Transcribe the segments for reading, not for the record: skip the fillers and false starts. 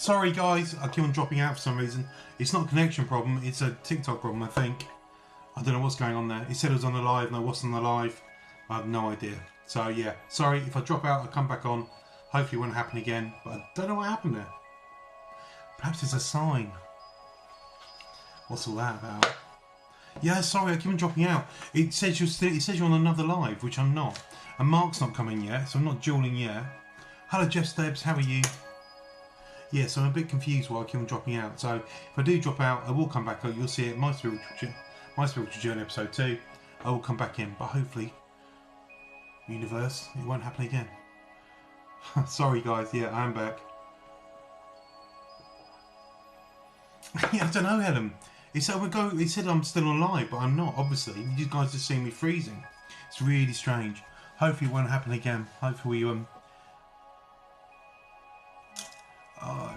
Sorry guys, I keep on dropping out for some reason. It's not a connection problem, it's a TikTok problem, I think. I don't know what's going on there. It said it was on the live and I wasn't on the live. I have no idea. So yeah, sorry if I drop out, I'll come back on. Hopefully it won't happen again, but I don't know what happened there. Perhaps it's a sign. What's all that about? Yeah, sorry, I keep on dropping out. It says you're on another live, which I'm not. And Mark's not coming yet, so I'm not dueling yet. Hello Jeff Stebbs, how are you? Yeah, so I'm a bit confused why I keep on dropping out. So if I do drop out, I will come back. You'll see it, My Spiritual Journey episode 2. I will come back in, but hopefully, universe, it won't happen again. Sorry guys, yeah, I am back. Yeah, I don't know, Helen. It said I'm still on live, but I'm not, obviously. You guys just see me freezing. It's really strange. Hopefully it won't happen again. Hopefully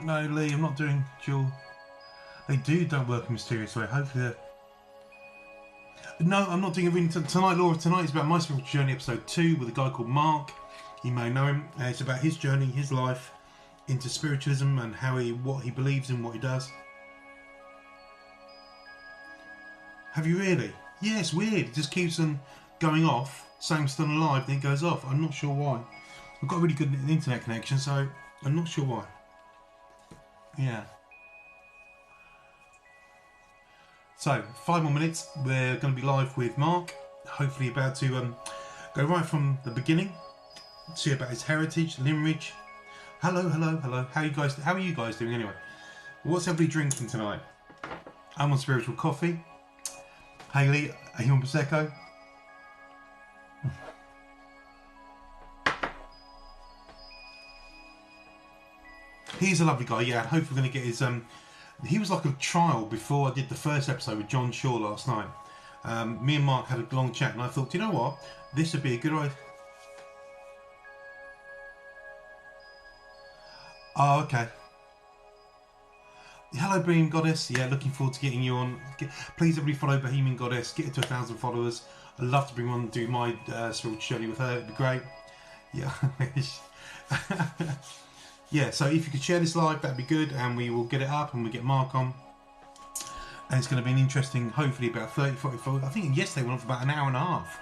no, Lee, I'm not doing dual. They don't work in a mysterious way. Hopefully no, I'm not doing a reading tonight, Laura. Tonight is about My Spiritual Journey episode 2 with a guy called Mark. You may know him. It's about his journey, his life into spiritualism and what he believes in, what he does. Have you really? Yeah, it's weird. It just keeps on going off, saying I'm still alive, then it goes off. I'm not sure why. I've got a really good internet connection, so I'm not sure why. Yeah. So, 5 more minutes. We're going to be live with Mark. Hopefully about to go right from the beginning. See about his heritage, lineage. Hello. How are you guys doing anyway? What's everybody drinking tonight? I'm on spiritual coffee. Hayley, are you on Prosecco? He's a lovely guy, yeah. Hopefully we're going to get his... he was like a trial before I did the first episode with John Shaw last night. Me and Mark had a long chat and I thought, you know what? This would be a good idea. Oh, okay. Hello, Bohemian Goddess. Yeah, looking forward to getting you on. Please, everybody, follow Bohemian Goddess. Get it to 1,000 followers. I'd love to bring on and do my spiritual journey with her. It'd be great. Yeah. Yeah, so if you could share this live, that'd be good. And we will get it up and we'll get Mark on. And it's going to be an interesting, hopefully about 30, 40, I think yesterday went on for about an hour and a half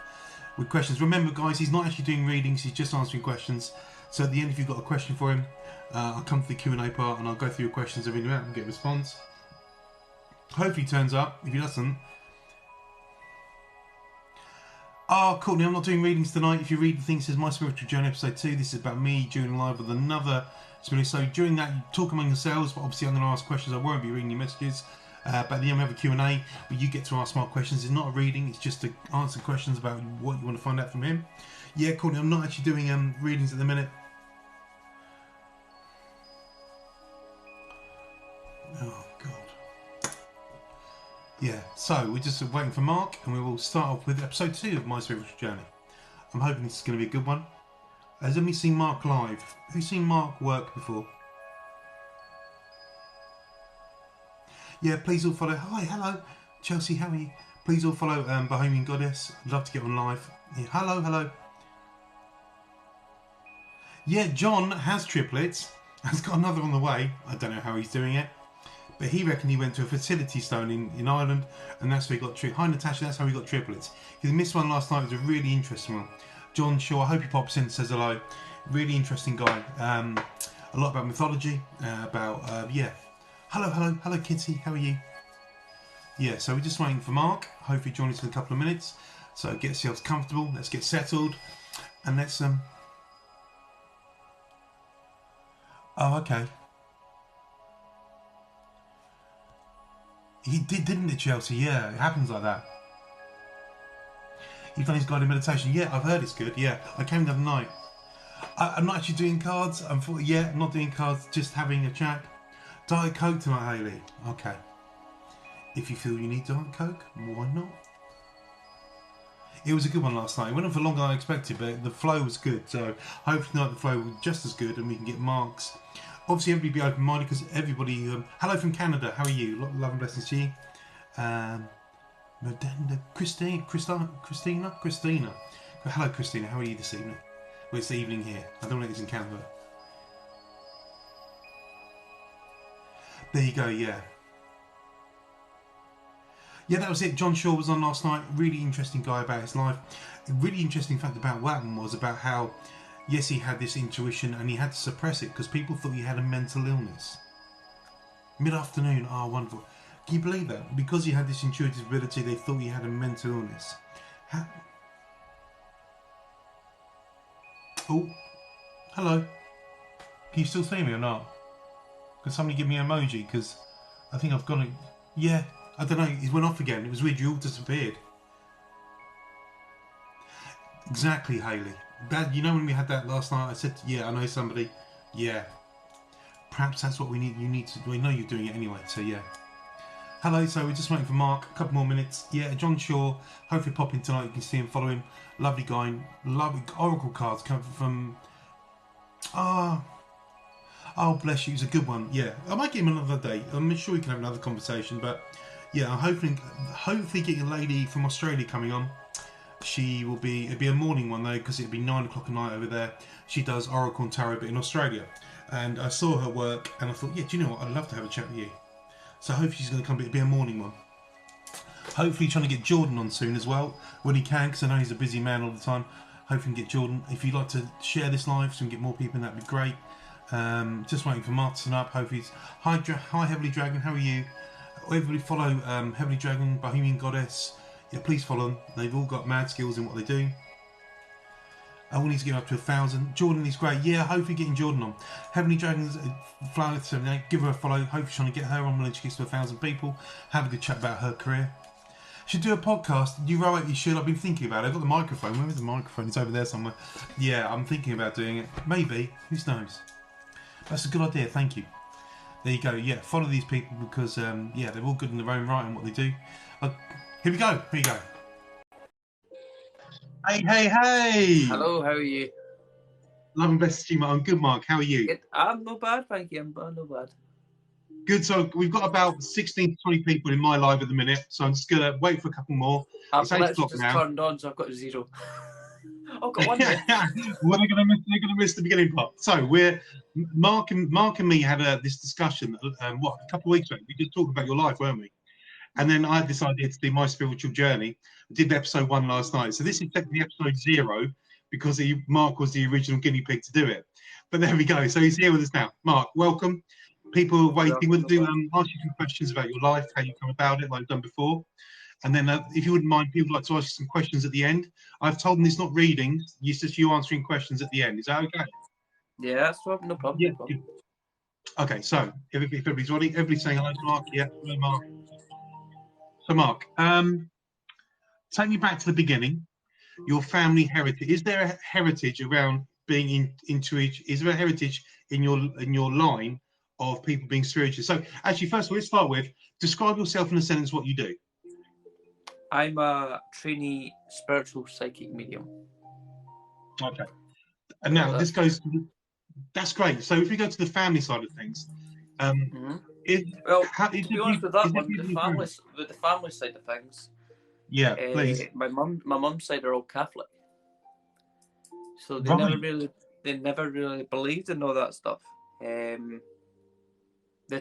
with questions. Remember, guys, he's not actually doing readings. He's just answering questions. So at the end, if you've got a question for him, I'll come to the Q&A part and I'll go through your questions every minute and get a response. Hopefully he turns up. If he doesn't... Oh, Courtney, I'm not doing readings tonight. If you read the thing, it says My Spiritual Journey episode 2. This is about me during live with another spirit. So during that, you talk among yourselves, but obviously I'm going to ask questions. I won't be reading your messages. But at the end, we have a Q&A where you get to ask smart questions. It's not a reading. It's just to answer questions about what you want to find out from him. Yeah, Courtney, I'm not actually doing readings at the minute. Oh, God. Yeah, so we're just waiting for Mark and we will start off with episode 2 of My Spiritual Journey. I'm hoping this is going to be a good one. Has anybody seen Mark live? Who's seen Mark work before? Yeah, please all follow. Hi, hello. Chelsea, how are you? Please all follow Bohemian Goddess. I'd love to get on live. Yeah, hello. Yeah, John has triplets. Has got another on the way. I don't know how he's doing it. But he reckoned he went to a fertility stone in Ireland, and that's where he got triplets. Hi Natasha, that's how he got triplets. He missed one last night. It was a really interesting one. John Shaw, I hope he pops in and says hello. Really interesting guy. A lot about mythology, yeah. Hello Kitty, how are you? Yeah, so we're just waiting for Mark. Hopefully join us in a couple of minutes. So get yourselves comfortable, let's get settled, and let's Oh, okay. He did, didn't it, Chelsea? Yeah, it happens like that. You've done his guided meditation. Yeah, I've heard it's good. Yeah, I came the other night. I'm not actually doing cards. I'm not doing cards, just having a chat. Diet Coke tonight, Hayley. Okay. If you feel you need Diet Coke, why not? It was a good one last night. It went on for longer than I expected, but the flow was good. So hopefully tonight the flow will be just as good and we can get marks. Obviously, everybody be open-minded because everybody... hello from Canada. How are you? Love and blessings to you. Christina. Hello, Christina. How are you this evening? Well, it's the evening here. I don't know if it's in Canada. There you go, yeah. Yeah, that was it. John Shaw was on last night. Really interesting guy about his life. A really interesting fact about what happened was about how, yes, he had this intuition and he had to suppress it because people thought he had a mental illness. Mid-afternoon, wonderful. Can you believe that? Because he had this intuitive ability, they thought he had a mental illness. Oh, hello. Can you still see me or not? Can somebody give me an emoji? Because I think I've gone. Yeah, I don't know. It went off again. It was weird. You all disappeared. Exactly, Hayley. That, you know when we had that last night, I said, yeah, I know somebody. Yeah. Perhaps that's what we need. You need to. We know you're doing it anyway. So yeah. Hello. So we're just waiting for Mark. A couple more minutes. Yeah, John Shaw. Hopefully pop in tonight. You can see him, follow him. Lovely guy. Lovely oracle cards coming from. Oh, bless you. It's a good one. Yeah, I might get him another day. I'm sure we can have another conversation. But yeah, I'm hopefully getting a lady from Australia coming on. She will be. It'll be a morning one though, because it'll be 9 o'clock at night over there. She does oracle and tarot, but in Australia. And I saw her work, and I thought, yeah, do you know what? I'd love to have a chat with you. So hopefully she's going to come. It'll be a morning one. Hopefully trying to get Jordan on soon as well when he can, because I know he's a busy man all the time. Hopefully we can get Jordan. If you'd like to share this live so we can get more people in, that'd be great. Just waiting for Mark to turn up. Hopefully he's... Hi Heavenly Dragon, how are you? Everybody follow Heavenly Dragon, Bohemian Goddess. Yeah, please follow them. They've all got mad skills in what they do. I will need to get up to 1,000. Jordan is great. Yeah, hopefully getting Jordan on. Heavenly Dragons, Flower 78. Give her a follow. Hopefully trying to get her on when she gets to 1,000 people. Have a good chat about her career. Should do a podcast. You're right, you should. I've been thinking about it. I've got the microphone. Where is the microphone? It's over there somewhere. Yeah, I'm thinking about doing it. Maybe. Who knows? That's a good idea. Thank you. There you go. Yeah, follow these people because, yeah, they're all good in their own right and what they do. Here we go. Here you go. Hey. Hello, how are you? Love and best to you, Mark. I'm good, Mark. How are you? Good. I'm not bad, thank you. I'm not bad. Good. So we've got about 16 to 20 people in my live at the minute. So I'm just going to wait for a couple more. I've It's 8 o'clock just now. turned on, so I've got 0. I've got 1 minute. Well, they're going to miss the beginning part. So we're Mark and me had this discussion. A couple of weeks ago. We just talked about your life, weren't we? And then I decided to do my spiritual journey. I did episode 1 last night. So this is technically episode 0 because Mark was the original guinea pig to do it. But there we go. So he's here with us now. Mark, welcome. People are waiting. We'll do ask you some questions about your life, how you come about it, like we've done before. And then if you wouldn't mind, people like to ask you some questions at the end. I've told them it's not reading. It's just you answering questions at the end. Is that okay? Yeah, that's no problem. Yeah. Good. Okay, so if everybody's ready, everybody's saying hello to Mark. Yeah, hello, Mark. So, Mark, take me back to the beginning. Your family heritage. Is there a heritage around being intuitive? Is there a heritage in your line of people being spiritual? So, actually, first of all, let's start with describe yourself in a sentence. What you do. I'm a trainee spiritual psychic medium. Okay. And now this goes. That's great. So, if we go to the family side of things, to be honest with that one, the family side of things. Yeah, please. My mum's side are all Catholic, so they never really believed in all that stuff. They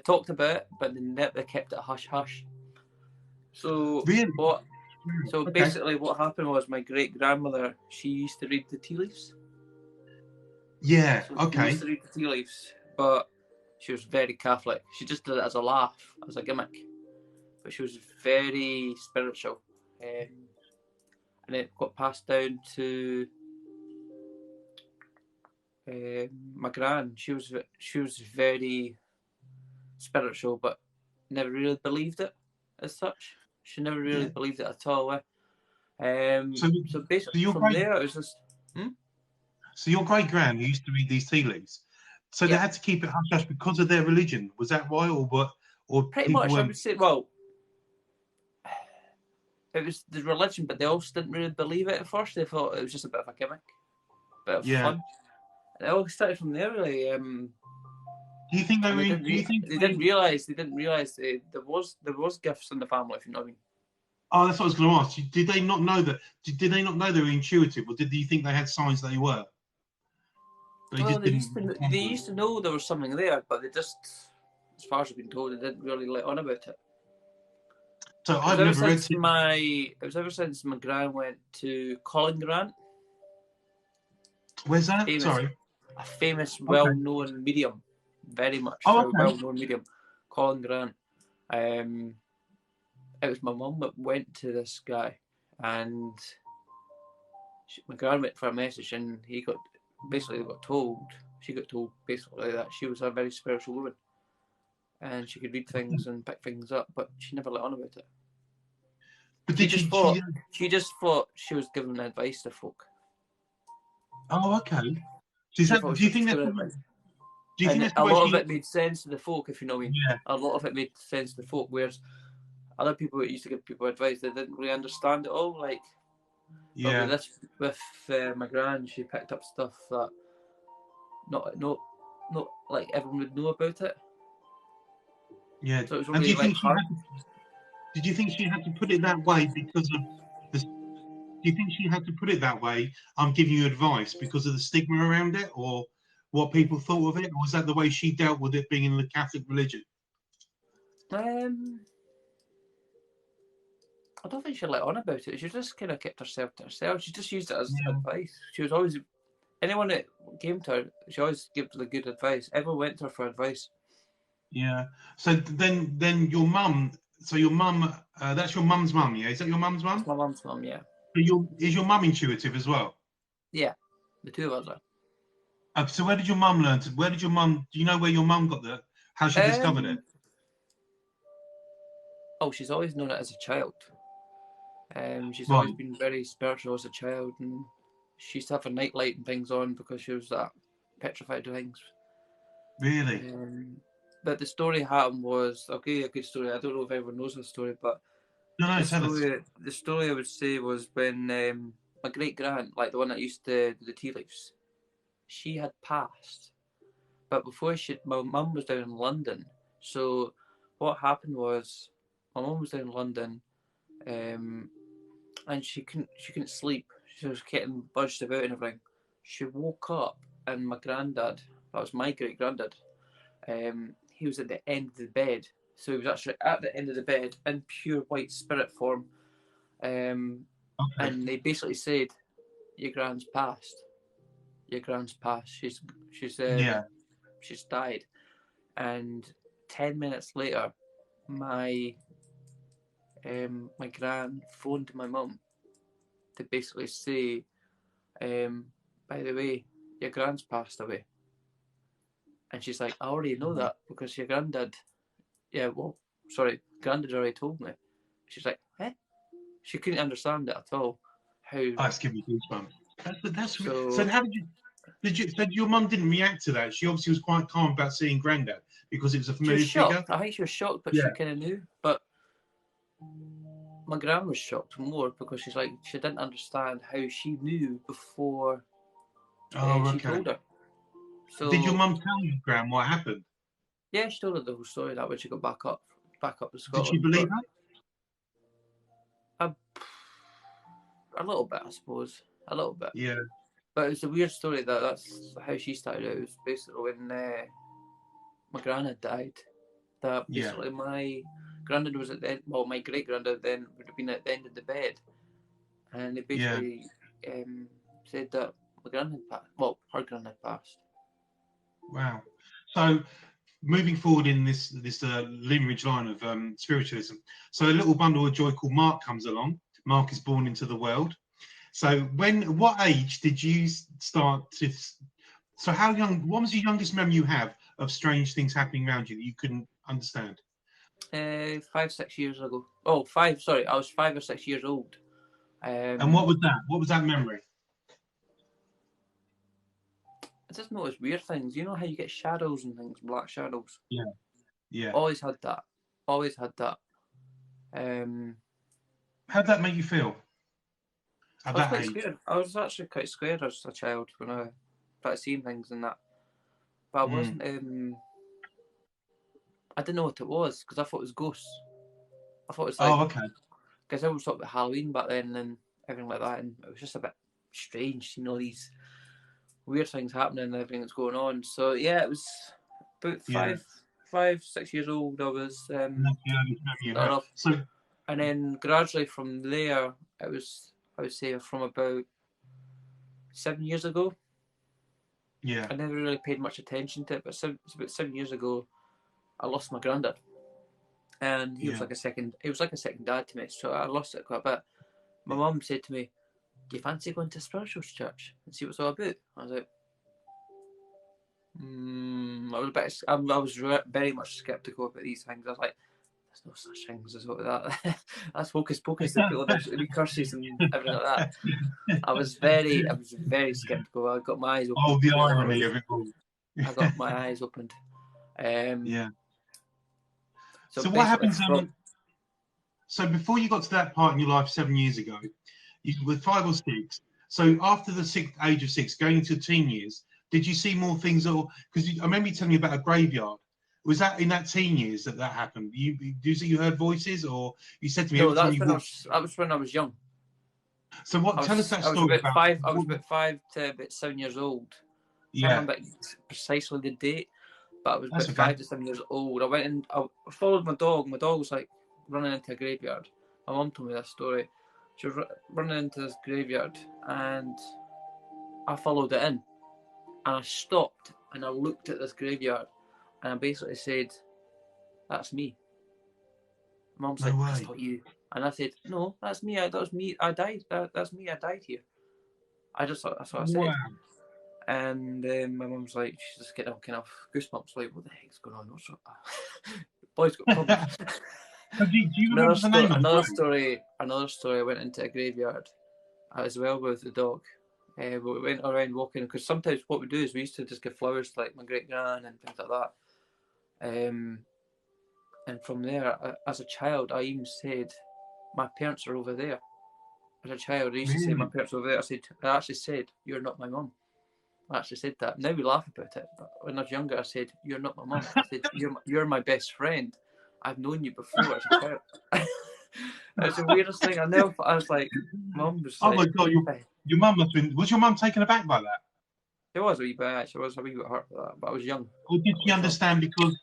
talked about it, but they kept it hush hush. So really? Basically, what happened was my great grandmother, she used to read the tea leaves. Yeah. So okay. She used to read the tea leaves, but she was very Catholic. She just did it as a laugh, as a gimmick, but she was very spiritual. And it got passed down to my gran. She was very spiritual, but never really believed it as such. She never really believed it at all. So basically, from there, it was just. So your great gran used to read these tea leaves, so they had to keep it hush hush because of their religion. Was that why, or what? Or pretty much, I would say. Well, it was the religion, but they also didn't really believe it at first. They thought it was just a bit of a gimmick, a bit of fun. And it all started from there, really. Do you think they didn't realize there was gifts in the family, if you know what I mean? Oh, that's what I was going to ask. Did they not know that? Did they not know they were intuitive, or did you think they had signs they were? They used to know there was something there, but they just as far as I've been told, they didn't really let on about it. So I've never read it. It was ever since my gran went to Colin Grant. Where's that? Sorry. A famous, well-known medium. Very much well-known medium. Colin Grant. It was my mum that went to this guy, and my gran went for a message, and she got told basically that she was a very spiritual woman, and she could read things and pick things up, but she never let on about it. But she just thought she was giving advice to folk. Oh, okay. Do you think that's a lot of it made sense to the folk, if you know what I mean? Yeah. A lot of it made sense to the folk, whereas other people that used to give people advice, they didn't really understand it all. Like, yeah. With my gran, she picked up stuff that not like everyone would know about it. Yeah. So it was really did you think she had to put it that way because of the? Do you think she had to put it that way? I'm giving you advice because of the stigma around it, or what people thought of it, or was that the way she dealt with it being in the Catholic religion? I don't think she let on about it. She just kind of kept herself to herself. She just used it as advice. She was always, anyone that came to her, she always gave the good advice. Everyone went to her for advice. Yeah. So then your mum. So your mum. That's your mum's mum. Yeah. Is that your mum's mum? It's my mum's mum. Yeah. Is your mum intuitive as well? Yeah, the two of us are. So where did your mum learn? Where did your mum? Do you know where your mum got how she discovered it? Oh, she's always known it as a child. She's always been very spiritual as a child, and she used to have a nightlight and things on because she was that petrified of things. Really? But the story happened was, I'll give you a good story. I don't know if everyone knows the story, but the story I would say was when my great grand, like the one that used to do the tea leaves, she had passed. But before my mum was down in London. So what happened was my mum was down in London, and she couldn't sleep. She was getting buzzed about and everything. She woke up, and my granddad, that was my great granddad, he was at the end of the bed. So he was actually at the end of the bed in pure white spirit form. And they basically said, "Your grand's passed. Your grand's passed. She's died." And 10 minutes later, my gran phoned my mum to basically say, "By the way, your grand's passed away." And she's like, "I already know that because your granddad." Granddad already told me. She's like, "Eh?" She couldn't understand it at all. How? That's giving me goosebumps. So how did your mum didn't react to that? She obviously was quite calm about seeing Granddad because it was a familiar figure. I think she was shocked, but she kind of knew. But my gran was shocked more because she's like, she didn't understand how she knew before she told her. So did your mum tell your gran what happened? Yeah, she told her the whole story. That when she got back up to Scotland. Did she believe her? A little bit, I suppose. A little bit. Yeah. But it's a weird story. That's how she started out. It was basically when my granddad died. That basically my granddad was at the end. Well, my great granddad then would have been at the end of the bed, and they basically said that my granddad passed. Well, her granddad passed. Wow. So moving forward in this lineage line of spiritualism, so a little bundle of joy called Mark comes along. Mark is born into the world. So what age did you start to? So how young? What was the youngest memory you have of strange things happening around you that you couldn't understand? 5-6 years ago. Oh, 5. Sorry, I was 5 or 6 years old. And what was that? What was that memory? I just noticed weird things. You know how you get shadows and things, black shadows? Yeah. Yeah. Always had that. How'd that make you feel? At that age? Scared. I was actually quite scared as a child when I started seeing things and that. But I wasn't. I didn't know what it was because I thought it was ghosts. I thought it was like. Oh, okay. Because everyone talked about Halloween back then and everything like that, and it was just a bit strange, these weird things happening and everything that's going on. So yeah, it was about 5, 6 years old, I was And that's the earliest memory you have. enough. So, And then gradually from there, it was, I would say, from about 7 years ago. yeah, I never really paid much attention to it, but it's about 7 years ago, I lost my granddad, and he was like a second. He was like a second dad to me, so I lost it quite a bit. My mum said to me, "Do you fancy going to Spiritualist church and see what it's all about?" I was like, I was a bit. I was very much skeptical about these things. I was like, "There's no such things as that. That's hocus pocus. That people there's curses and everything like that." I was very skeptical. I got my eyes opened. oh, the irony of it all. I got my eyes opened. Yeah. So So what basically, happens? So before you got to that part in your life 7 years ago, you were 5 or 6. So after the age of 6, going into teen years, did you see more things? Or because I remember you telling me about a graveyard. Was that in that teen years that happened? You heard voices, or you said to me no, every that time was you when walked? that was when I was young. So what? Tell us that story about. I was about 5 to about 7 years old. I can't Yeah, remember precisely the date, but I was that's about okay. 5 to 7 years old. I went and I followed my dog. My dog was like running into a graveyard. My mum told me this story. She was running into this graveyard, and I followed it in. And I stopped and I looked at this graveyard, and I basically said, "That's me." Mum's No like, way. "That's not you." And I said, "No, that's me. That was me. I died. That's me. I died here." I just thought that's what I said. Wow. And my mum's like, she's just getting all kind of goosebumps, like, "What the heck's going on? What's boy's got problems." Do you remember the name of the story. Another story. I went into a graveyard as well with the dog. We went around walking because sometimes what we do is we used to just give flowers to like my great gran and things like that. And from there, as a child, I even said, "My parents are over there." As a child, I used to say, "My parents are over there." I actually said, "You're not my mum." I actually said that. Now we laugh about it, but when I was younger, I said, "You're not my mum." I said, "You're my best friend. I've known you before as a child." It's the weirdest thing. I was like, Mum was Oh like, my God, your mum must have been. Was your mum taken aback by that? It was a wee bit. Actually, I was a wee bit hurt by that, but I was young. Or did she understand? Because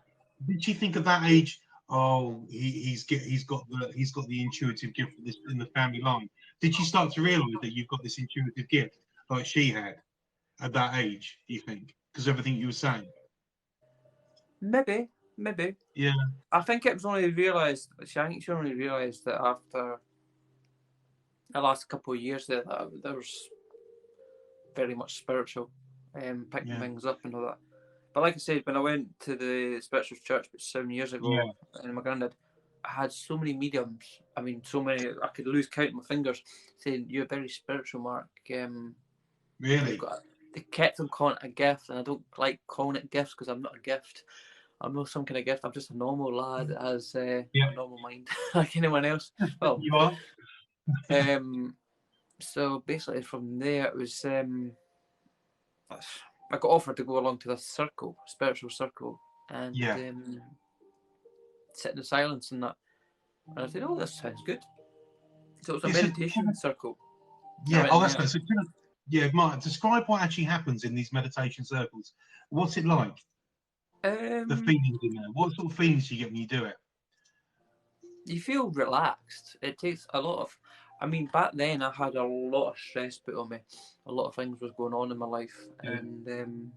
did she think at that age, oh, he's got the intuitive gift for this in the family line? Did she start to realise that you've got this intuitive gift like she had at that age? Do you think? Because everything you were saying. Maybe. Yeah. I think it was only realised. I think she only realised that after the last couple of years that there was very much spiritual, picking things up and all that. But like I said, when I went to the Spiritualist church about 7 years ago, and my granddad, I had so many mediums. I mean, so many, I could lose count my fingers, saying, "You're very spiritual, Mark." Really? They kept on calling it a gift, and I don't like calling it gifts because I'm not a gift. I'm not some kind of gift. I'm just a normal lad that has a normal mind like anyone else. Well, you are. So basically, from there, it was I got offered to go along to this spiritual circle, and sit in the silence and that. And I said, "Oh, this sounds good." So it was a meditation circle. Yeah. Oh, that's nice. So, Mark, describe what actually happens in these meditation circles. What's it like? The feelings in there. What sort of feelings do you get when you do it? You feel relaxed. It takes a lot of. I mean, back then I had a lot of stress put on me. A lot of things was going on in my life, and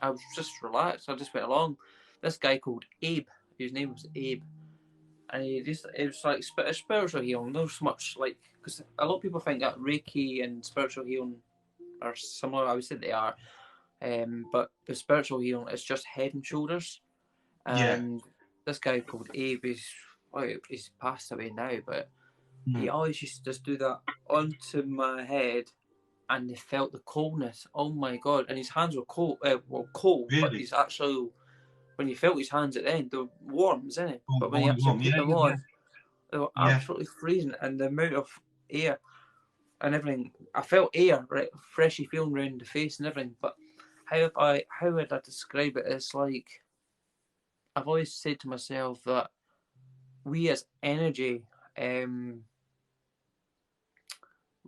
I was just relaxed. I just went along. This guy called Abe. His name was Abe, and it was like spiritual healing. Not so much like, because a lot of people think that Reiki and spiritual healing are similar. I would say they are, but the spiritual healing is just head and shoulders. And this guy called Abe he's passed away now, but he always used to just do that onto my head, and they felt the coldness. Oh my God! And his hands were cold. Cold, really? but he's actually, when you felt his hands at the end, they were warm, isn't it? Oh, but when you actually put them on, they were absolutely freezing, and the amount of air and everything, I felt air, right, freshy feeling around the face and everything. But how would I describe it? It's like, I've always said to myself that we as energy,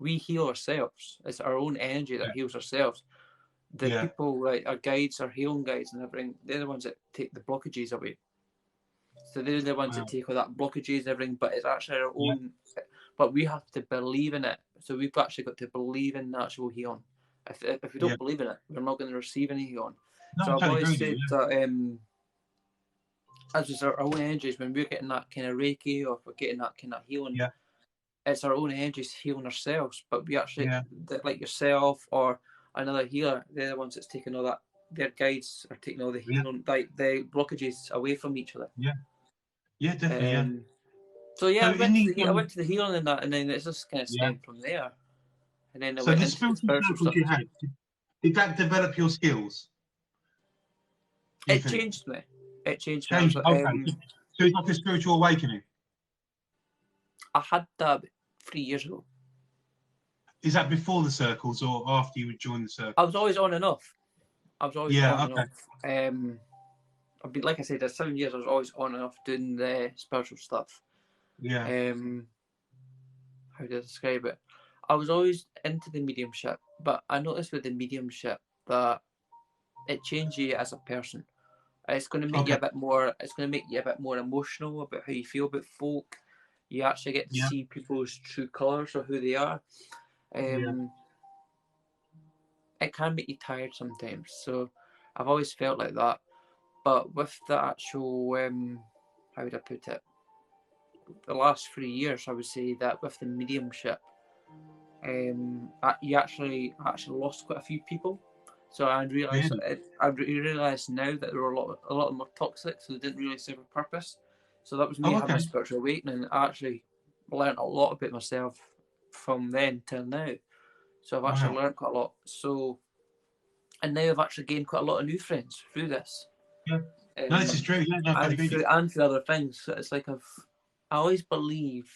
we heal ourselves. It's our own energy that heals ourselves. the people like our guides, our healing guides and everything, they're the ones that take the blockages away. So they're the ones that take all that blockages and everything, but it's actually our own. But we have to believe in it. So we've actually got to believe in the actual healing. If we don't believe in it, we're not going to receive any healing. No, so I've totally always agree, said that as just our own energies, when we're getting that kind of Reiki or if we're getting that kind of healing, it's our own energies healing ourselves. But we actually, like yourself or another healer, they're the ones that's taking all that. Their guides are taking all the healing, like the blockages away from each other. Yeah, definitely. So I went to the healing and that, and then it's just kind of stemmed from there. And then I went the into the spiritual circles stuff. you had, did that develop your skills? It changed me. It changed me. Okay. So it's like a spiritual awakening. I had that 3 years ago. Is that before the circles or after you joined the circles? I was always on and off. And off. I've been, like I said, there's 7 years. I was always on and off doing the spiritual stuff. Yeah. How do I describe it? I was always into the mediumship, but I noticed with the mediumship that it changes you as a person. It's going to make you a bit more. It's going to make you a bit more emotional about how you feel about folk. You actually get to see people's true colours or who they are. It can make you tired sometimes. So I've always felt like that. But with the actual, how would I put it? The last 3 years, I would say that with the mediumship, you actually lost quite a few people. So I realised now that there were a lot of them were toxic, so they didn't really serve a purpose. So that was me having a spiritual awakening. I actually learned a lot about myself from then till now. So I've actually learned quite a lot. So, and now I've actually gained quite a lot of new friends through this. Yeah. No, this is true. And through other things. So it's like I always believe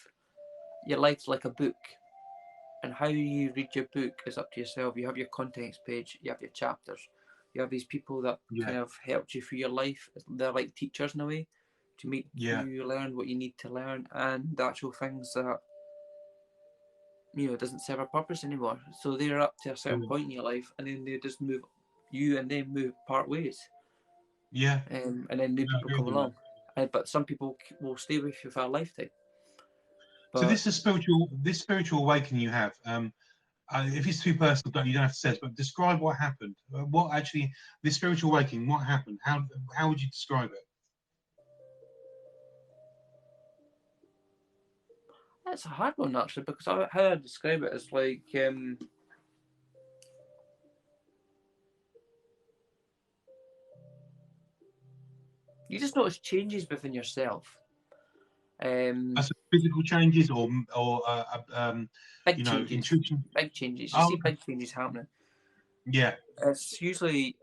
your life's like a book. And how you read your book is up to yourself. You have your contents page, you have your chapters, you have these people that kind of helped you through your life. They're like teachers in a way to make you learn what you need to learn and the actual things that doesn't serve a purpose anymore. So they're up to a certain point in your life, and then they just move you and they move part ways. Yeah. And then new people come along. But some people will stay with you for a lifetime. So this is spiritual awakening you have. If it's too personal, you don't have to say it, but describe what happened. What actually, this spiritual awakening, what happened? How would you describe it? That's a hard one, actually, because how I describe it is like you just notice changes within yourself. As physical changes or big changes. intrusion? Big changes. You see big changes happening. Yeah. It's usually,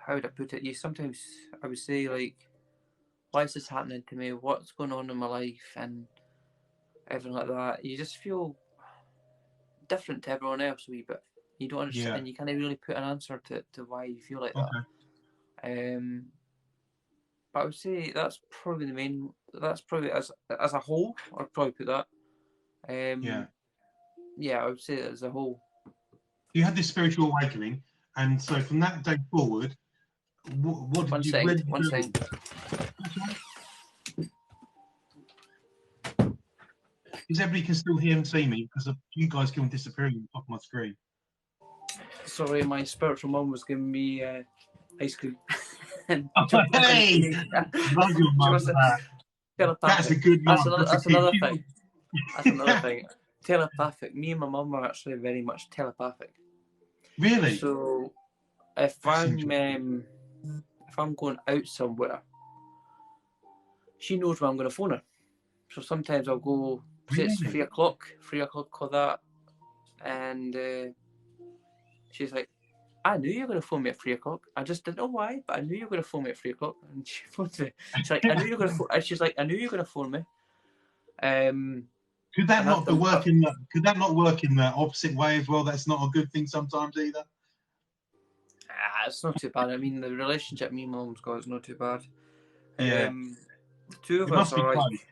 how would I put it? Sometimes I would say like, why is this happening to me? What's going on in my life and everything like that. You just feel different to everyone else a wee bit. You don't understand, and you can't really put an answer to why you feel like that. But I would say that's probably the main. That's probably as a whole. I'd probably put that. I would say that as a whole. You had this spiritual awakening, and so from that day forward, what did you? One second. Because everybody can still hear and see me because you guys keep disappearing on top of my screen. Sorry, my spiritual mum was giving me ice cream. Hey! Love your mum for that. That's a good one. That's another thing. That's another thing. Telepathic. Me and my mum are actually very much telepathic. Really? So if I'm going out somewhere, she knows when I'm going to phone her. So sometimes I'll go. Say it's 3 o'clock or that, and she's like, I knew you were going to phone me at 3 o'clock. I just didn't know why, but I knew you were going to phone me at 3 o'clock. And she phones me. She's like, I knew you were going to phone. And she's like, I knew you were going to phone me. Could that not work in the opposite way as well? That's not a good thing sometimes either. It's not too bad. I mean, the relationship me and my mum's got is not too bad. Yeah. The two of us are like.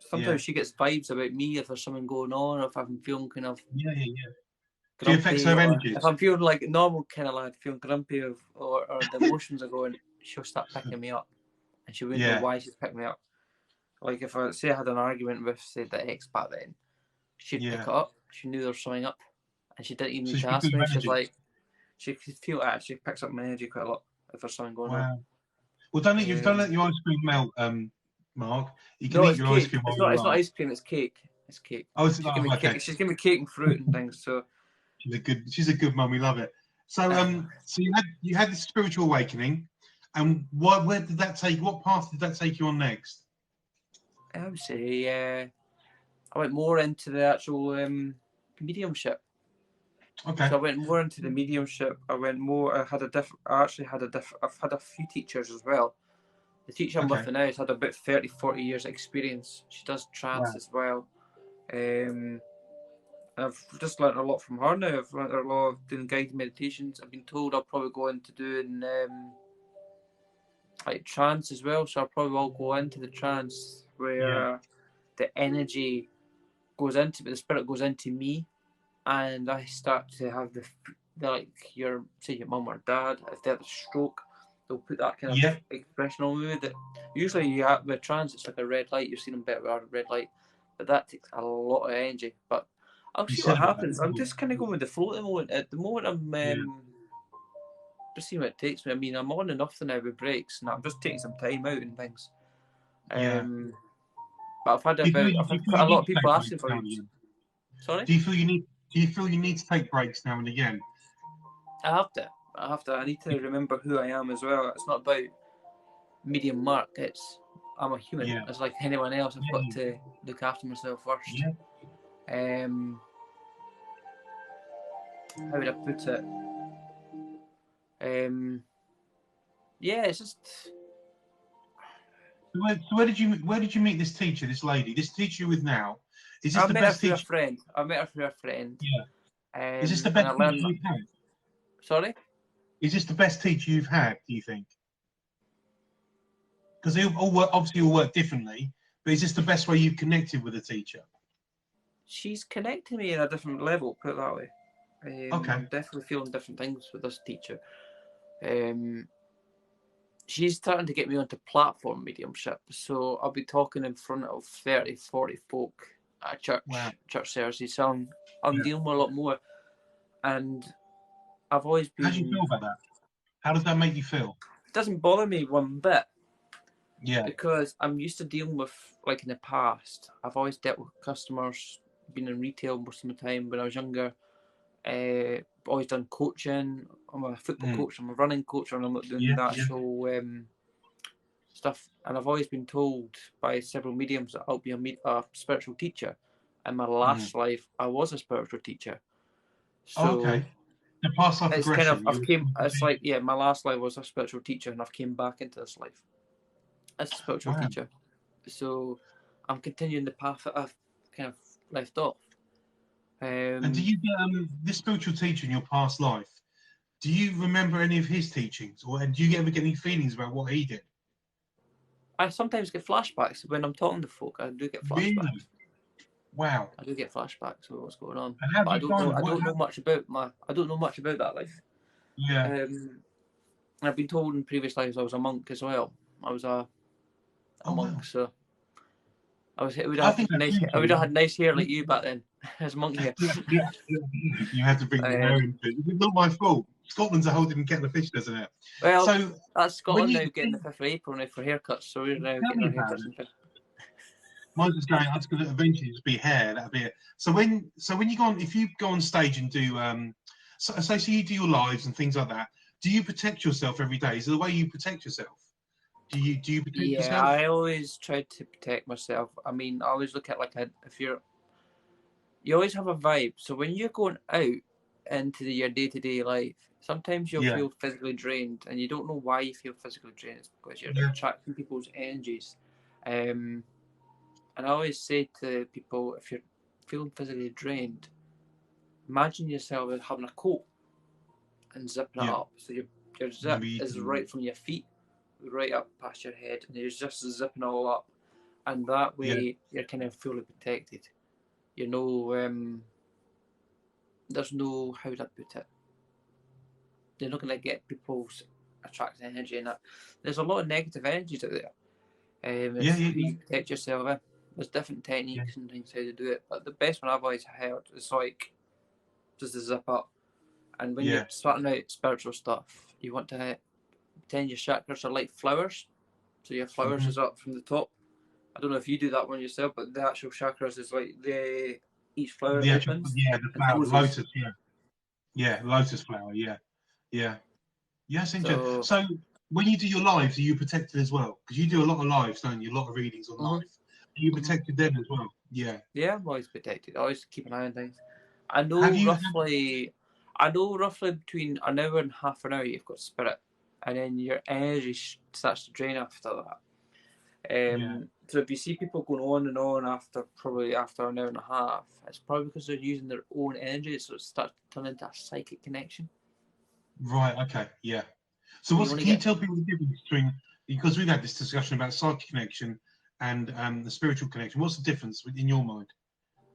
Sometimes she gets vibes about me if there's something going on, or if I'm feeling kind of She affects grumpy, her or energies. if I'm feeling like normal kind of lad, feeling grumpy, or the emotions are going, she'll start picking me up, and she wouldn't know Yeah. why she's picking me up. Like if I say I had an argument with, say, the ex back then, she'd pick Yeah. it up. She knew there was something up, and she didn't even So need she to can feel ask me. your She's energies. like, she could feel it. She picks up my energy quite a lot if there's something going on. Wow. Well, don't let Um, your ice cream melt, Mark. You can no, eat it's your ice cake. cream while It's not. you It's not are. ice cream. It's cake. It's cake. Oh, She's giving me okay. cake. She's giving me cake and fruit and things. So She's a good mum. We love it. So so you had this spiritual awakening, and where did that take? What path did that take you on next? I would say I went more into the actual mediumship. Okay. So I went more into the mediumship. I went more. I've had a few teachers as well. The teacher I'm Okay. with now has had about 30, 40 years experience. She does trance Wow. as well. I've just learnt a lot from her now. I've learnt a lot of doing guided meditations. I've been told I'll probably go into doing like trance as well. So I'll probably will go into the trance where the energy goes into me, the spirit goes into me, and I start to have the like your mum or dad, if they have a stroke, they'll put that kind of Yeah. expression on me that usually you have with trance it's like a red light, you've seen them better with a red light, but that takes a lot of energy. But I'll You see said what about that, happens. didn't I'm you? just kind of going with the flow at the moment. At the moment, I'm Yeah. just seeing what it takes me. I mean, I'm on and off now with breaks, and I'm just taking some time out and things. Yeah. But Do you feel I've had you quite a lot need of to people take asking breaks for now it. and again? Sorry. Do you feel you need to take breaks now and again? I have to. I need to remember who I am as well. It's not about medium mark. I'm a human. Yeah. It's like anyone else. I've got Yeah. to look after myself first. Yeah. How would I put it? Yeah, it's just. So where did you meet this teacher, this lady, this teacher you're with now? Is this I the met her best through a teacher? friend. I met her through a friend. Yeah. Is this the And best I teacher learned. you've had? Sorry. Is this the best teacher you've had? Do you think? Because they obviously all work differently, but is this the best way you've connected with a teacher? She's connecting me at a different level. Put it that way. Okay. I'm definitely feeling different things with this teacher. She's starting to get me onto platform mediumship. So I'll be talking in front of 30, 40 folk at Wow. church services. So I'm Yeah. dealing with a lot more. And I've always How do you been. feel about that? How does that make you feel? It doesn't bother me one bit Yeah. because I'm used to dealing with, like in the past, I've always dealt with customers, been in retail most of the time when I was younger. Always done coaching. I'm a football coach, I'm a running coach, and I'm not doing Yeah. the Yeah. actual stuff. And I've always been told by several mediums that I'll be a spiritual teacher. In my last life, I was a spiritual teacher. Oh, So okay. The past life it's kind of regression. it's like, yeah, my last life was a spiritual teacher, and I've came back into this life as a spiritual Wow. teacher. So I'm continuing the path that I've kind of left off. And do you get this spiritual teacher in your past life? Do you remember any of his teachings, or do you ever get any feelings about what he did? I sometimes get flashbacks when I'm talking to folk. I do get Really? flashbacks. Wow. I do get flashbacks of what's going on, And how but do you find it? I don't know much about that life. Yeah. I've been told in previous lives I was a monk as well. I was a Oh wow. monk, so I would I have think had that's nice. I would have interesting. had nice hair like you back then, as a monk hair. Yeah. You have to bring the hair Um, into it. It's not my fault. Scotland's a whole different kettle of fish, doesn't it? well, So that's when Scotland you now getting the 5th of April now for haircuts, so we're now tell getting me our about haircuts it, in 5th. mine's just going. That's going to eventually just be hair. That'll be it. So when you go on, if you go on stage and do so you do your lives and things like that. Do you protect yourself every day? Is it the way you protect yourself? Do you protect Yeah, yourself? I always try to protect myself. I mean, I always look at if you always have a vibe. So when you're going out into your day-to-day life, sometimes you'll Yeah. feel physically drained, and you don't know why you feel physically drained. It's because you're Yeah. attracting people's energies. And I always say to people, if you're feeling physically drained, imagine yourself as having a coat and zipping it Yeah. up. So your zip Maybe. is right from your feet, right up past your head, and you're just zipping all up. And that Yeah. way, you're kind of fully protected. You know, there's no, how would I put it? They're not going to get people's attractive energy and that. There's a lot of negative energies out there. Yeah, It's yeah, who you protect yourself in. There's different yeah, techniques and things how to do it, but the best one I've always heard is like just to zip up. And when you're yeah, starting out spiritual stuff, you want to pretend your chakras are like flowers. So your flowers hmm is up from the top. I don't know if you do that one yourself, but the actual chakras is like each flower The actual, opens yeah, the and flower, closes. lotus, yeah, yeah, lotus flower, yeah, yeah. Yeah, that's interesting. So So when you do your lives, are you protected as well? Because you do a lot of lives, don't you? A lot of readings on mhm, live. Are you mhm. protected then as well? Yeah. Yeah, I'm always protected. I always keep an eye on things. I Have know you? roughly, I know roughly between an hour and half an hour you've got spirit, and then your energy starts to drain after that. Yeah. So if you see people going on and on after an hour and a half, it's probably because they're using their own energy, so it starts to turn into a psychic connection. Right. Okay. Yeah. So But you what's? want to Can you get tell people the difference between? Because we've had this discussion about psychic connection and the spiritual connection. What's the difference in your mind?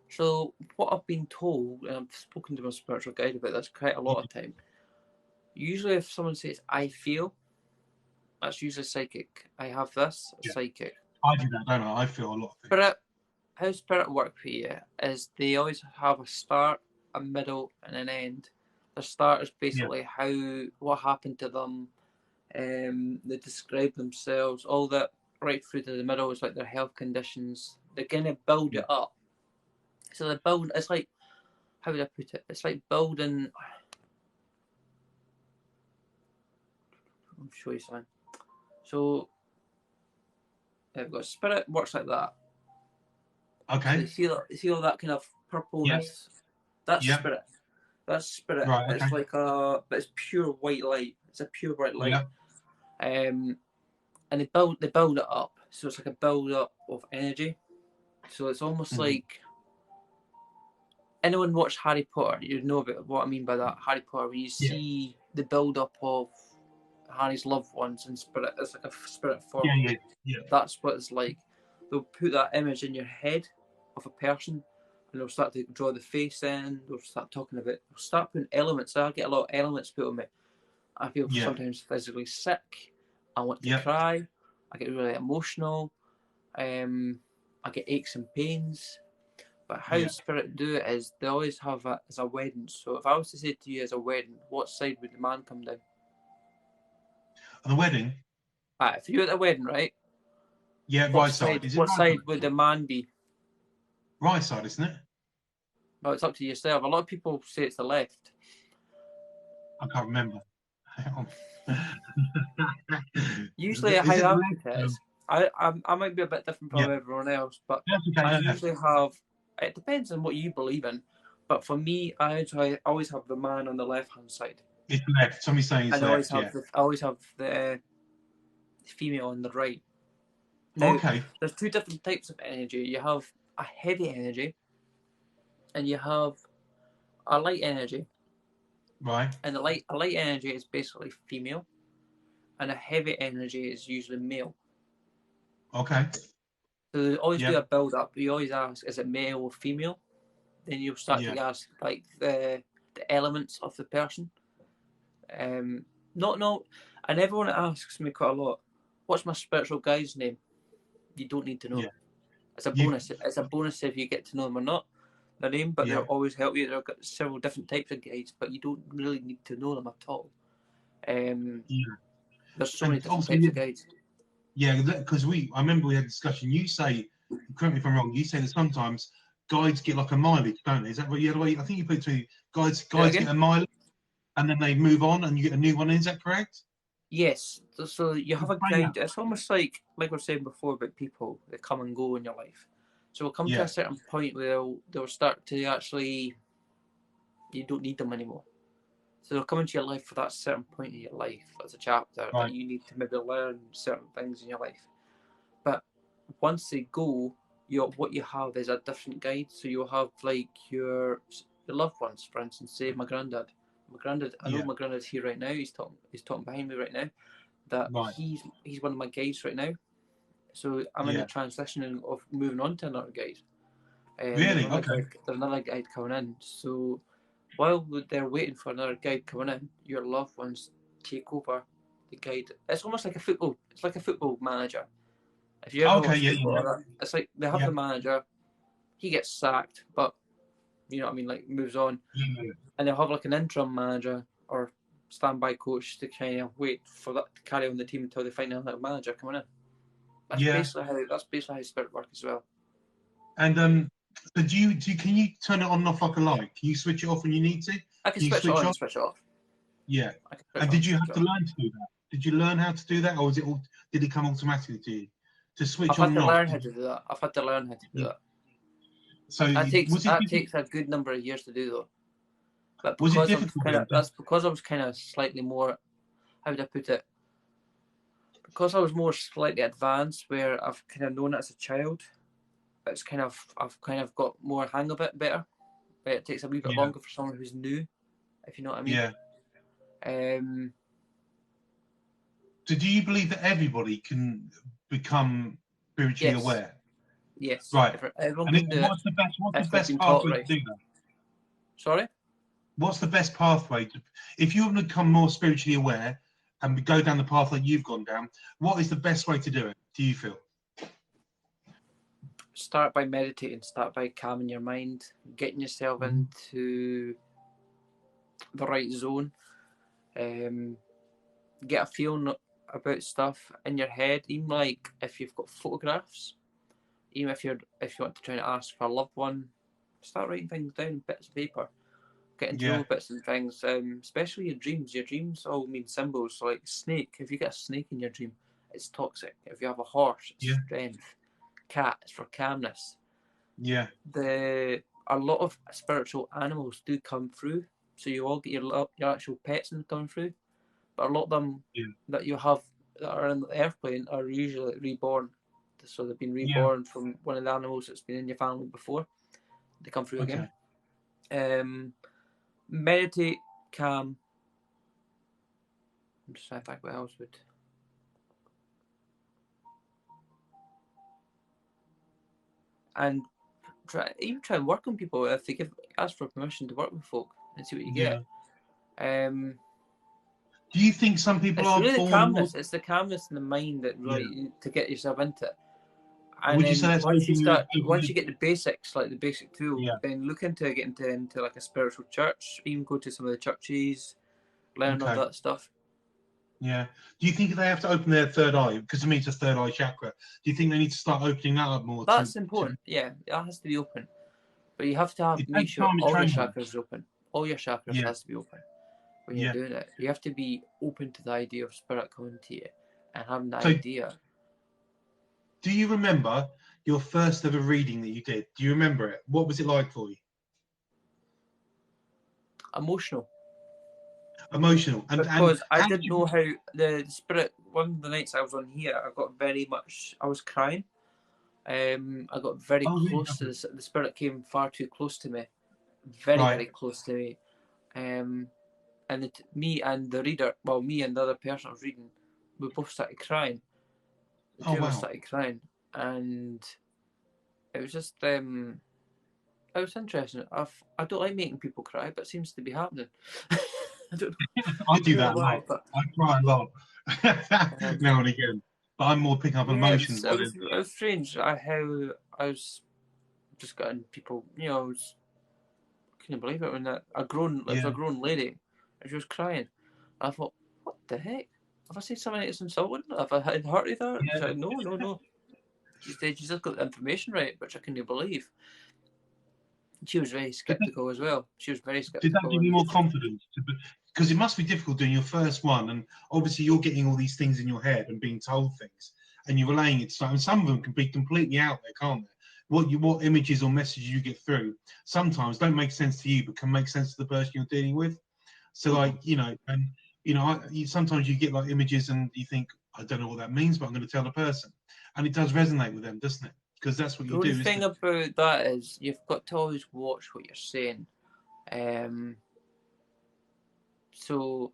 so what I've been told, and I've spoken to my spiritual guide about this quite a lot Yeah. of time. Usually, if someone says "I feel," that's usually psychic. I have this Yeah. psychic. I do that, don't I? I feel a lot of things. Spirit, how spirit work for you is they always have a start, a middle, and an end. The start is Yeah. basically what happened to them. They describe themselves, all that right through to the middle is like their health conditions. They kind of build Yeah. it up. So they build. It's like, how would I put it? It's like building. I'll show you something. So I've got spirit works like that. So Okay. you see all that kind of Yeah. purpleness. That's Yeah. spirit. That's spirit. Right. Okay. It's like but it's pure white light. It's a pure white light. Yeah. Um, and they build it up. So it's like a build up of energy. So it's almost hmm like anyone watched Harry Potter, you know about what I mean by that. Harry Potter, when you Yeah. see the build up of Harry's loved ones in spirit, it's like a spirit Yeah. form. Yeah. Yeah. That's what it's like. They'll put that image in your head of a person and they'll start to draw the face in, they'll start talking about, they'll start putting elements. I get a lot of elements put on me. I feel Yeah. sometimes physically sick, I want to Yeah. cry, I get really emotional, I get aches and pains. But how Yeah. spirit do it is they always have it as a wedding. So if I was to say to you as a wedding, what side would the man come down? And the wedding. If you're at a wedding, right? Yeah. Right side. Is it What right side would side? the man be? Right side, isn't it? Well, it's up to yourself. A lot of people say it's the left. I can't remember. Hang on. Usually, how Is it the I put it left? is, I might be a bit different Yeah, from everyone else, but that's I okay. Okay. usually have. It depends on what you believe in, but for me, I always have the man on the left hand side, It's left. Somebody's saying it's and left. Yeah. I always have the female on the right. Now, Okay. there's two different types of energy. You have a heavy energy, and you have a light energy. Right. And a light energy is basically female, and a heavy energy is usually male. Okay. So they always do Yeah. a build up. You always ask, is it male or female? Then you'll start Yeah. to ask like the elements of the person. Um, not, and everyone asks me quite a lot. What's my spiritual guide's name? You don't need to know. Yeah. It's a You. bonus. It's a bonus if you get to know them or not. Their name, but they'll Yeah. always help you. They've got several different types of guides, but you don't really need to know them at all. Yeah. There's so many And different also, types yeah, of guides. yeah, because I remember we had a discussion. You say, correct me if I'm wrong. You say that sometimes guides get like a mileage, don't they? Is that what you had? I think you put it to guides. Do it Guides again? get a mileage, and then they move on, and you get a new one. Is that correct? Yes. So you have a Explain that. guide. It's almost like we were saying before about people that come and go in your life. So we'll come to a Yeah. certain point where they'll start to actually, you don't need them anymore. So they'll come into your life for that certain point in your life as a chapter that Right. you need to maybe learn certain things in your life. But once they go, what you have is a different guide. So you'll have like your loved ones, for instance, say my granddad. My granddad, I know Yeah. my granddad's here right now. He's talking behind me right now. That Right. he's one of my guides right now. So I'm in the Yeah. transition of moving on to another guide. Really? Okay. There's another guide coming in. So while they're waiting for another guide coming in, your loved ones take over the guide. It's almost like a football. It's like a football manager. If you ever Okay, watch yeah, football, yeah, it's like they have yeah, the manager. He gets sacked, but you know what I mean, like moves on, yeah, and they'll have like an interim manager or standby coach to kind of wait for that to carry on the team until they find another manager coming in. yeah. That's basically how Spirit works as well. And so can you turn it on and off like a light? Can you switch it off when you need to? Can I can you switch it switch on and off? switch it off. Yeah. I can switch And on and did you switch have it to off. learn to do that? Did you learn how to do that, or was it all? Did it come automatically to you to I've switch on had and to off? learn how to do that. I've had to learn how to do Yeah. that. So was it That difficult? takes a good number of years to do though. But Was it difficult then? that's because I was kind of slightly more. How would I put it? Because I was more slightly advanced, where I've kind of known it as a child. I've kind of got more hang of it better. But it takes a wee bit Yeah, longer for someone who's new, if you know what I mean. yeah. Um, So do you believe that everybody can become spiritually yes, aware? yes, Right. everyone And can do it what's the if they've best been taught pathway to right. do that? Sorry. What's the best pathway to, if you want to become more spiritually aware and go down the path that you've gone down? What is the best way to do it? Do you feel? Start by meditating. Start by calming your mind, getting yourself into the right zone. Get a feeling about stuff in your head. Even like if you've got photographs, even if you want to try and ask for a loved one, start writing things down, bits of paper. Getting to Yeah. know bits and things, especially your dreams. Your dreams all mean symbols. So like snake. If you get a snake in your dream, it's toxic. If you have a horse, it's Yeah. strength. Cat, it's for calmness. Yeah. A lot of spiritual animals do come through, so you all get your actual pets and come through, but a lot of them Yeah. that you have that are in the earth plane are usually reborn, so they've been Yeah. reborn from one of the animals that's been in your family before. They come through Okay. again. Meditate, calm. I'm just trying to think what else would. And try and work on people if they ask for permission to work with folk and see what you Yeah. get. Um, Do you think some people it's are really the born more? calmness. It's the calmness in the mind that Yeah. really to get yourself into it. And Would you say then that's open once you? you get the basics, like the basic tool, Yeah. then look into getting into like a spiritual church. Even go to some of the churches, learn all Okay. that stuff. Yeah. Do you think they have to open their third eye? Because to me, it's a third eye chakra. Do you think they need to start opening that up more That's to important. Yeah, that has to be open. But you have to it make takes sure time and all your training? chakras are open. All your chakras Yeah. has to be open when you're Yeah. doing it. You have to be open to the idea of spirit coming to you and having the So idea. do you remember your first ever reading that you did? Do you remember it? What was it like for you? Emotional. Emotional. And Because I how did didn't you? know how the spirit. One of the nights I was on here, I got very much. I was crying. I got very Oh, really? close to Okay. the spirit came far too close to me, very Right. very close to me. And me and the reader, well, me and the other person I was reading, we both started crying. The Oh, two of us wow. started crying, and it was just it was interesting. I don't like making people cry, but it seems to be happening. I don't I do know that a why, lot. but I cry a lot um, now and again. But I'm more picking up on yeah, emotions by then. it was strange. How I was just getting people, I was couldn't believe it when it was Yeah. a grown lady, and she was crying. And I thought, what the heck? Have I said something that's insulting? Have I hurted her? She Yeah. said, no, no, no. She said she just got the information right, which I couldn't believe. She was very Did that, skeptical as well. She was very did that skeptical, give you and more confidence? Because it must be difficult doing your first one, and obviously you're getting all these things in your head and being told things, and you're relaying it to some. And some of them can be completely out there, can't they? What images or messages you get through sometimes don't make sense to you, but can make sense to the person you're dealing with. So, mm-hmm. like, and sometimes you get like images and you think, I don't know what that means, but I'm going to tell the person, and it does resonate with them, doesn't it? Because that's what The you do, only isn't thing it? about that is you've got to always watch what you're saying. So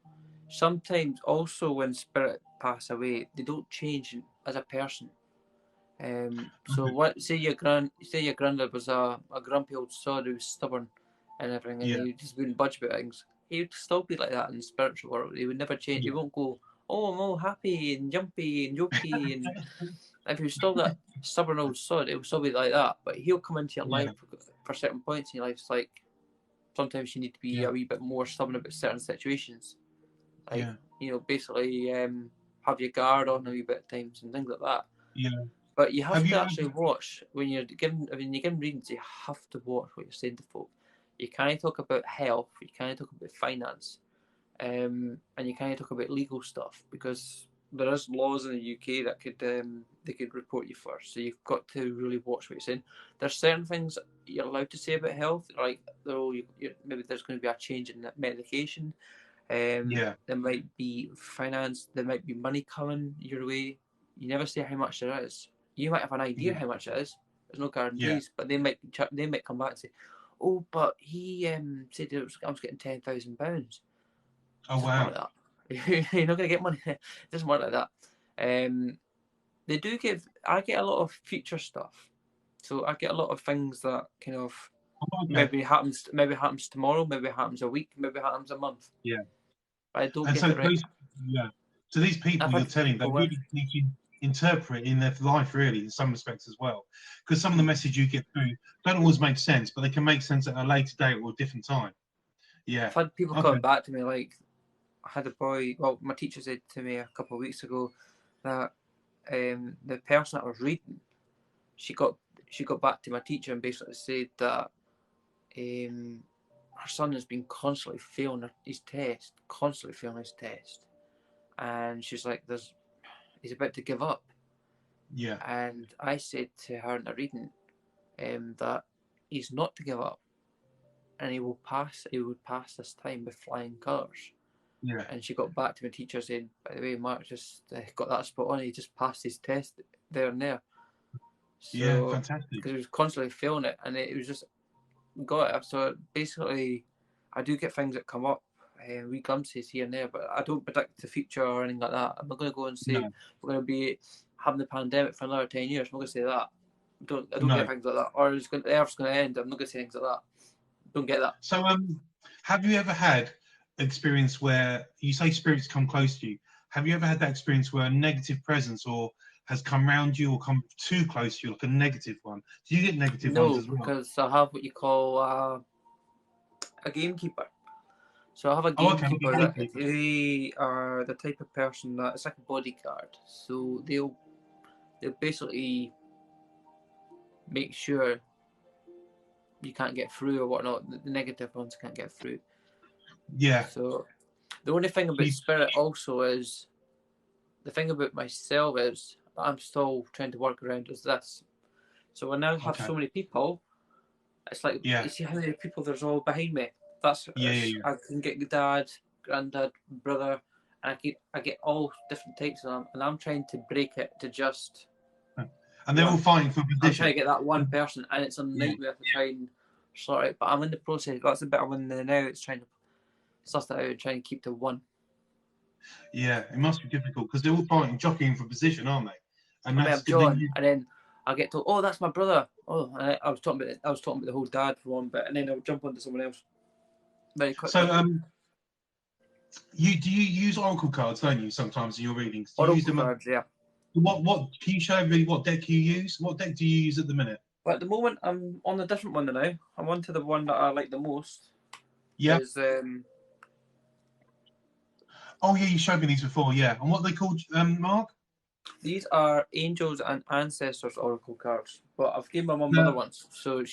sometimes also when spirit pass away, they don't change as a person. So Okay. what? Say your granddad was a grumpy old sod who was stubborn, and everything, and Yeah. he just wouldn't budge about things. He would still be like that in the spiritual world. He would never change. He Yeah. won't go, oh, I'm all happy and jumpy and jokey. And if he's still that stubborn old sod, it will still be like that. But he'll come into your life for certain points in your life. It's like sometimes you need to be a wee bit more stubborn about certain situations. Like, basically have your guard on a wee bit at times and things like that. Yeah. But you have to actually watch when you're giving readings. You have to watch what you're saying to folk. You can't talk about health. You can't talk about finance, and you can't talk about legal stuff because there is laws in the UK that they could report you for. So you've got to really watch what you're saying. There's certain things you're allowed to say about health, like maybe there's going to be a change in medication. There might be finance. There might be money coming your way. You never say how much there is. You might have an idea how much it is. There's no guarantees, but they might come back and say, "Oh, but he said I was getting £10,000." Oh wow! Like you're not going to get money. It doesn't work like that. They do give. I get a lot of future stuff, so I get a lot of things that kind of maybe happens tomorrow, maybe it happens a week, maybe it happens a month. Yeah. But I don't get it right. So these people you're telling, they really need to interpret in their life, really, in some respects as well, because some of the message you get through don't always make sense, but they can make sense at a later date or a different time. Yeah. I've had people coming back to me, like I had a boy. Well, my teacher said to me a couple of weeks ago that the person that I was reading, she got back to my teacher and basically said that her son has been constantly failing his test, and she's like, he's about to give up. Yeah. And I said to her in the reading that he's not to give up, and he would pass this time with flying colours. Yeah. And she got back to my teacher saying, by the way, Mark just got that spot on. He just passed his test there and there. So, fantastic. Because he was constantly failing it, and it was just got it. So basically, I do get things that come up, wee glimpses here and there, but I don't predict the future or anything like that. I'm not going to go and say we're going to be having the pandemic for another 10 years. I'm not going to say that. I don't get things like that. Or the Earth's going to end. I'm not going to say things like that. Don't get that. So, have you ever had experience where you say spirits come close to you? Have you ever had that experience where a negative presence or has come round you or come too close to you, like a negative one? Do you get negative ones as well? No, because I have what you call a gamekeeper. So I have a gamekeeper. They are the type of person that it's like a bodyguard. So they'll basically make sure you can't get through or whatnot. The negative ones can't get through. Yeah. So the only thing about spirit also is, the thing about myself is that I'm still trying to work around is this. So when I have so many people, it's like, you see how many people there's all behind me. I can get dad, granddad, brother, and I get all different types of them, and I'm trying to break it to just. And they're all fighting for position. I'm trying to get that one person, and it's a nightmare to try and sort it. But I'm in the process. That's a bit I'm in there now. It's trying to suss that out and try and keep to one. Yeah, it must be difficult because they're all fighting, jockeying for position, aren't they? And that's John, and then I get told, "Oh, that's my brother." Oh, and I was talking about the whole dad for one bit, and then I'll jump onto someone else very quickly. So, you use oracle cards, don't you? Sometimes in your readings, do you use them? Cards, yeah. What can you show everybody? What deck you use? What deck do you use at the minute? Well, at the moment, I'm on a different one now. I'm on to the one that I like the most. Yeah. Oh yeah, you showed me these before. Yeah, and what are they called, Mark? These are Angels and Ancestors Oracle cards, but I've given my mum other ones, so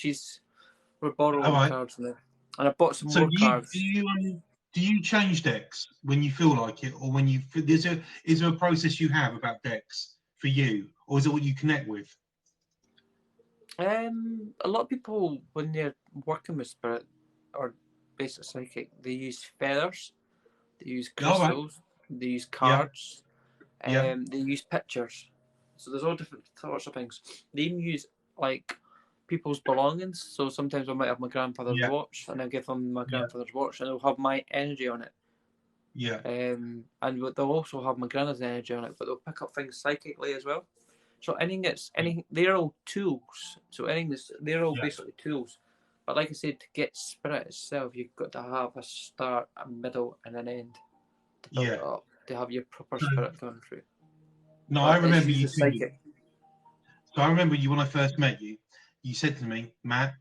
we're borrowing cards now. And I bought some more cards. Do you change decks when you feel like it, or when is there a process you have about decks for you, or is it what you connect with? A lot of people, when they're working with spirit or basic psychic, they use feathers, they use crystals, they use cards, they use pictures. So there's all different sorts of things. They even use like people's belongings. So sometimes I might have my grandfather's watch, and I'll give them my grandfather's watch, and it'll have my energy on it. Yeah. And they'll also have my granddad's energy on it, but they'll pick up things psychically as well. So they're all tools. So they're all basically tools. But like I said, to get spirit itself, you've got to have a start, a middle, and an end to build it up, to have your proper So, spirit going through. no, I But it's remember you usually telling me. psychic. So I remember you when I first met you. You said to me, Matt,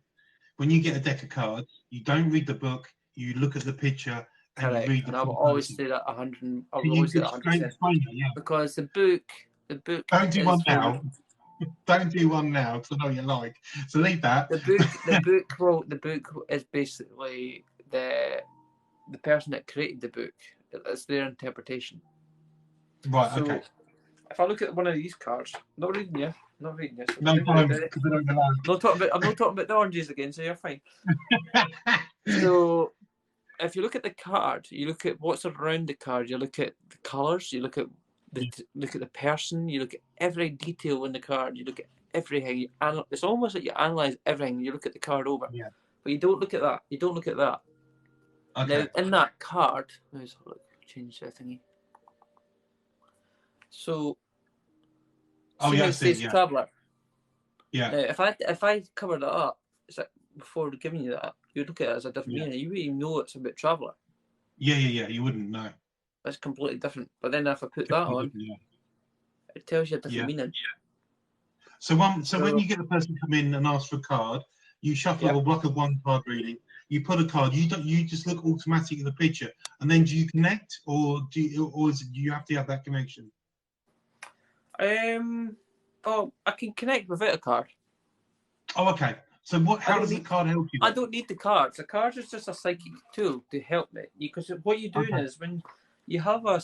when you get a deck of cards, you don't read the book. You look at the picture and you Correct. read the And I will full always person. say that 100. I Can will you always say that explain 100%. that? Yeah. Because the book Don't do is one for now. Don't do one now because I know you like. So leave that. the book is basically the person that created the book. It's their interpretation. Right. So Okay. if I look at one of these cards, not reading you. So No time because I don't like. I'm not talking about the oranges again, so you're fine. So if you look at the card, you look at what's around the card, you look at the colours, you look at the person, you look at every detail in the card, you look at everything. It's almost like you analyse everything. You look at the card over, but you don't look at that. You don't look at that. Okay. Now in that card, let's change the thingy. So, see how it says traveller. Yeah. Now, if I cover that up, it's like before giving you that, you look at it as a different meaning. You wouldn't even know it's about traveller. Yeah. You wouldn't know. It's completely different. But then if I put that on, it tells you a different meaning. So when you get the person come in and ask for a card, you shuffle a block of one card reading. You put a card. You just look automatically at the picture, and then do you connect, or do you have to have that connection? Oh, I can connect without a card. Oh, okay. So how does the card help you? I don't need the cards. The cards is just a psychic tool to help me, because what you're doing is when you have a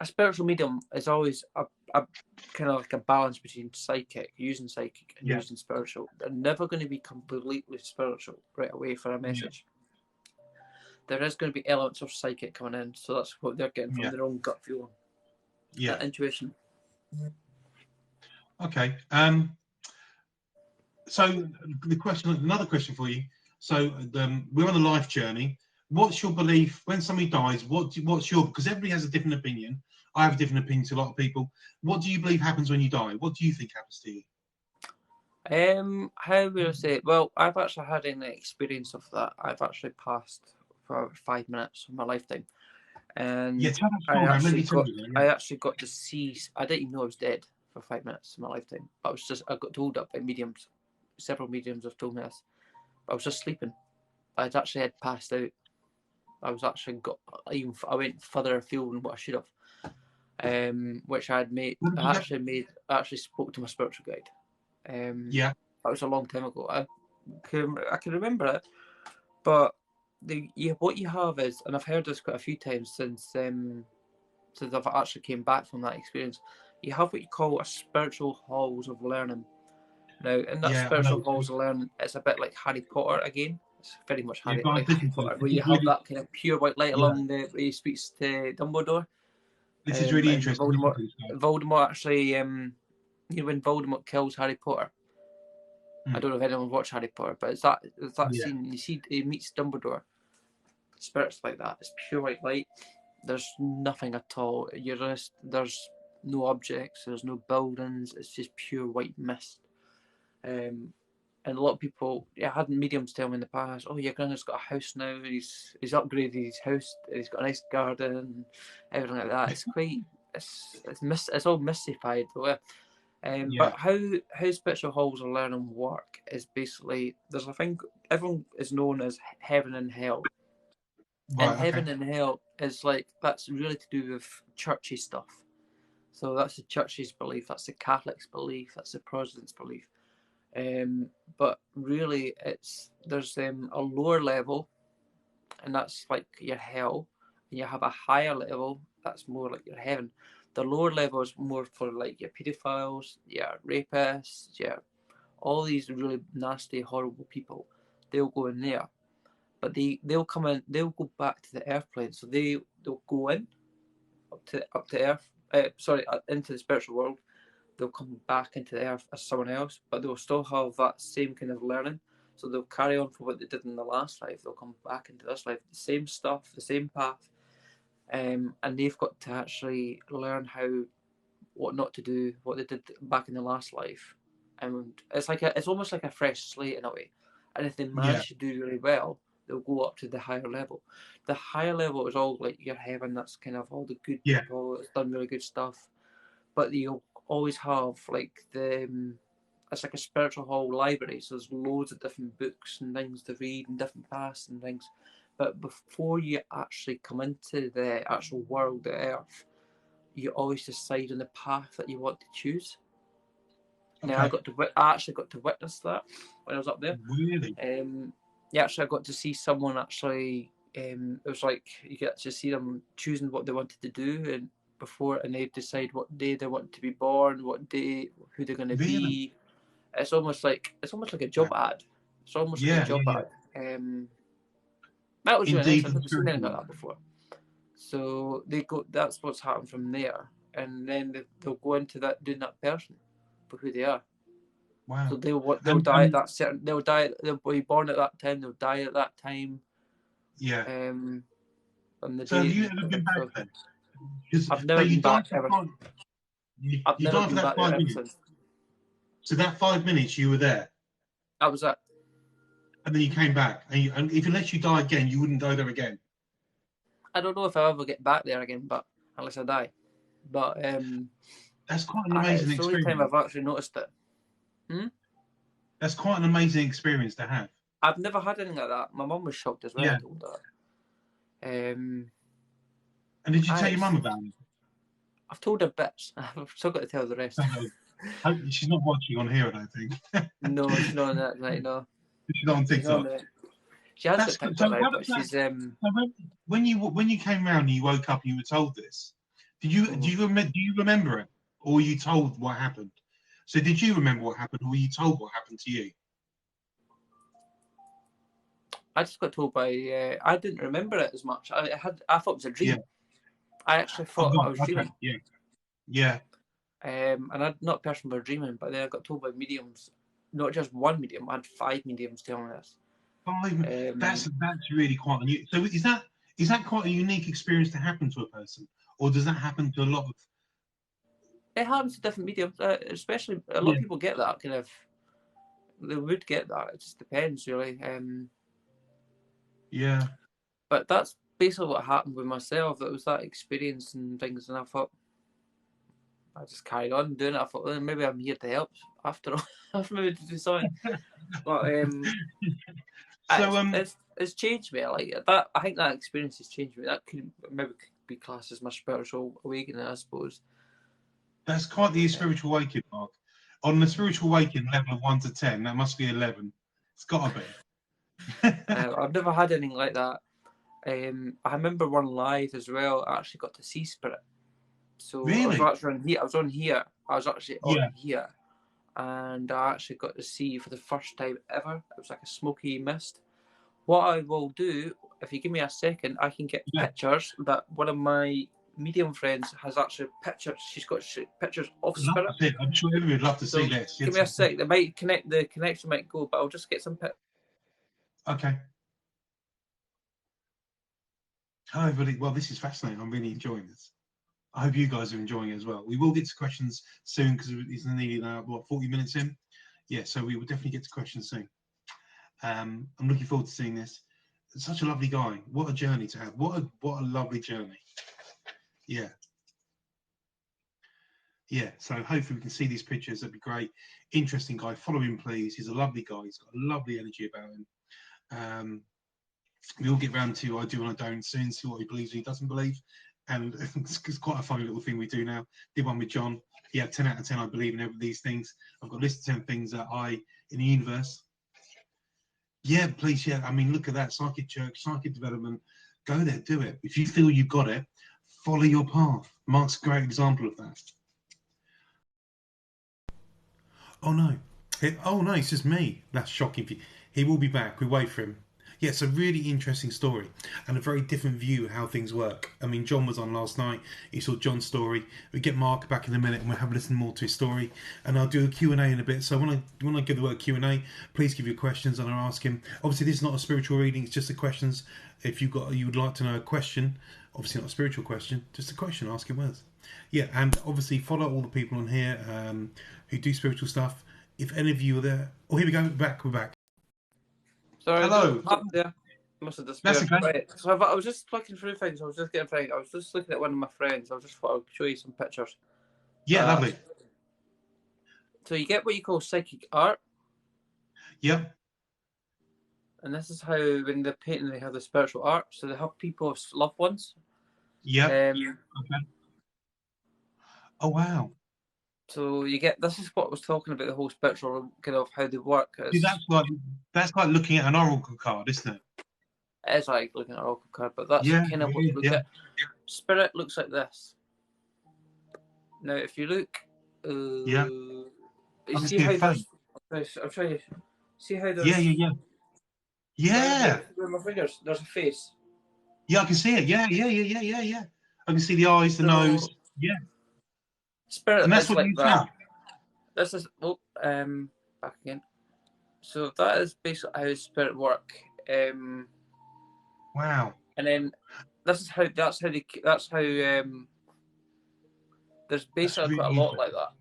spiritual medium is always a kind of like a balance between using psychic and using spiritual. They're never going to be completely spiritual right away for a message. There is going to be elements of psychic coming in, so that's what they're getting from their own gut feeling. That intuition. Okay. So another question for you. So we're on a life journey. What's your belief when somebody dies? What's your, because everybody has a different opinion. I have a different opinion to a lot of people. What do you believe happens when you die? What do you think happens to you? How would I say? Well, I've actually had an experience of that. I've actually passed for 5 minutes of my lifetime, and I actually got to see. I didn't even know I was dead for 5 minutes of my lifetime. I got told that by mediums. Several mediums have told me this. I was just sleeping. I had passed out. I went further afield than what I should have. Which I had made. I actually spoke to my spiritual guide. That was a long time ago. I can remember it, but what you have is, and I've heard this quite a few times since I've actually came back from that experience. You have what you call a spiritual halls of learning. Now, in that spiritual halls of learning, it's a bit like Harry Potter again. It's very much Harry Potter, where you have that kind of pure white light along where he speaks to Dumbledore. This is really interesting. Voldemort actually, when Voldemort kills Harry Potter. I don't know if anyone watched Harry Potter, but it's that scene. You see, he meets Dumbledore. Spirits like that. It's pure white light. There's nothing at all. There's no objects. There's no buildings. It's just pure white mist. And a lot of people, I had mediums tell me in the past, "Oh, your granddad's got a house now. He's upgraded his house. He's got a nice garden, everything like that." It's quite, it's all mystified though. But how spiritual halls of learning work is basically, there's a thing, everyone is known as heaven and hell. And heaven and hell is like, that's really to do with churchy stuff. So that's the church's belief, that's the Catholic's belief, that's the Protestant's belief. But really there's a lower level, and that's like your hell, and you have a higher level that's more like your heaven. The lower level is more for like your pedophiles, your rapists, all these really nasty, horrible people. They'll go in there, but they'll come in. They'll go back to the earth plane. So they'll go in up to earth. Into the spiritual world. They'll come back into the earth as someone else, but they'll still have that same kind of learning. So they'll carry on for what they did in the last life. They'll come back into this life, the same stuff, the same path. And they've got to actually learn what not to do, what they did back in the last life, and it's almost like a fresh slate in a way. And if they Yeah. manage to do really well, they'll go up to the higher level. The higher level is all like your heaven. That's kind of all the good Yeah. people that's done really good stuff. But you'll always have like it's like a spiritual hall library. So there's loads of different books and things to read and different paths and things. But before you actually come into the actual world, the earth, you always decide on the path that you want to choose. Okay. Now I actually got to witness that when I was up there. Really? Yeah, actually, I got to see someone actually. It was like you get to see them choosing what they wanted to do, and they decide what day they want to be born, what day, who they're going to Really? be. It's almost like a job ad. It's almost like a job ad. That was really nice. Indeed, I've never seen anything like that before. So they go. That's what's happened from there, and then they'll go into that doing that person for who they are. Wow. So they'll die at that certain. They'll be born at that time. They'll die at that time. Yeah. On the So day. have you ever been back then? I've never been back ever. I've You never died for been that back there 5 ever minutes. since. So that 5 minutes you were there, That was it. and then you came back, and if unless you die again, you wouldn't go there again. I don't know if I'll ever get back there again, but unless I die. But That's quite an amazing it's the only time experience. I've actually noticed it. That's quite an amazing experience to have. I've never had anything like that. My mum was shocked as well. Yeah. I told her. And did you tell your mum about it? I've told her bits. I've still got to tell the rest. She's not watching on here, I don't think. No, she's not on that night. No, she's not on TikTok. She has got TikTok now, but she's. When you came round and you woke up and you were told this, do you remember it, or were you told what happened? So did you remember what happened, or were you told what happened to you? I just got told by. I didn't remember it as much. I thought it was a dream. Yeah. I actually thought I was dreaming. Yeah. And I'm not a person for dreaming, but then I got told by mediums, not just one medium. I had 5 mediums telling me this. 5. That's really quite unusual. So is that quite a unique experience to happen to a person, or does that happen to a lot of? It happens to different mediums, especially a lot of people get that kind of. They would get that. It just depends, really. Yeah. But that's basically what happened with myself. It was that experience and things, and I thought I just carried on doing it. I thought, well, maybe I'm here to help after all. I've maybe to do something. But it's changed me. Like that. I think that experience has changed me. That could maybe be classed as my spiritual awakening, I suppose. That's quite the spiritual awakening, Mark. On the spiritual awakening level of 1 to 10, that must be 11. It's got to be. I've never had anything like that. I remember one live as well. I actually got to see spirit. So really? I was actually on here. I was on here. I was actually on here, and I actually got to see for the first time ever. It was like a smoky mist. What I will do, if you give me a second, I can get pictures. That one of my medium friends has actually pictures. She's got pictures of spirit. I'm sure everybody would love to see this. Give me a sec. The connection might go, but I'll just get some pictures. Okay. Hi, everybody. Well, this is fascinating. I'm really enjoying this. I hope you guys are enjoying it as well. We will get to questions soon because it's nearly now, 40 minutes in? Yeah, so we will definitely get to questions soon. I'm looking forward to seeing this. Such a lovely guy. What a journey to have. What a lovely journey. Yeah. Yeah, so hopefully we can see these pictures. That'd be great. Interesting guy. Follow him, please. He's a lovely guy. He's got a lovely energy about him. We all get round to I do and I don't soon, see what he believes and he doesn't believe. And it's quite a funny little thing we do now. Did one with John. Yeah, 10 out of 10, I believe in every these things. I've got a list of 10 things that in the universe. Yeah, please, yeah. I mean, look at that. Psychic church, psychic development. Go there, do it. If you feel you've got it, follow your path. Mark's a great example of that. Oh no. It's just me. That's shocking. He will be back. We wait for him. Yeah, it's a really interesting story and a very different view of how things work. I mean, John was on last night. He saw John's story. We get Mark back in a minute and we'll have a listen more to his story. And I'll do a Q&A in a bit. So when I give the word Q&A, please give your questions and I'll ask him. Obviously, this is not a spiritual reading. It's just the questions. If you would like to know a question, obviously not a spiritual question, just a question, ask him words. Yeah, and obviously follow all the people on here who do spiritual stuff. if any of you were there. Oh, here we go. We're back. Sorry, I don't know Hello. what happened there. Must have That's disappeared. okay. Right. So I was just looking through things. I was just getting things. I was just looking at one of my friends. I just thought I'd show you some pictures. Yeah, lovely. So you get what you call psychic art. Yep. And this is how, when they're painting, they have the spiritual art. So they have people's loved ones. Yep. Okay. Oh, wow. So you get, this is what I was talking about, the whole spiritual kind of how they work. See, that's like looking at an oracle card, isn't it? It is like looking at an oracle card, but that's Yeah, kind of it what is, you look yeah. at. Spirit looks like this. Now, if you look, Yeah. you can see see how a face. there's, I'll try to see how there's. Yeah. Yeah. With my fingers, there's a face. Yeah, I can see it. Yeah. I can see the eyes, the nose. Yeah. Spirit And that's is what like you that. saw. This is back again. So that is basically how spirit work. Wow. And then that's how there's basically quite a Really lot like that.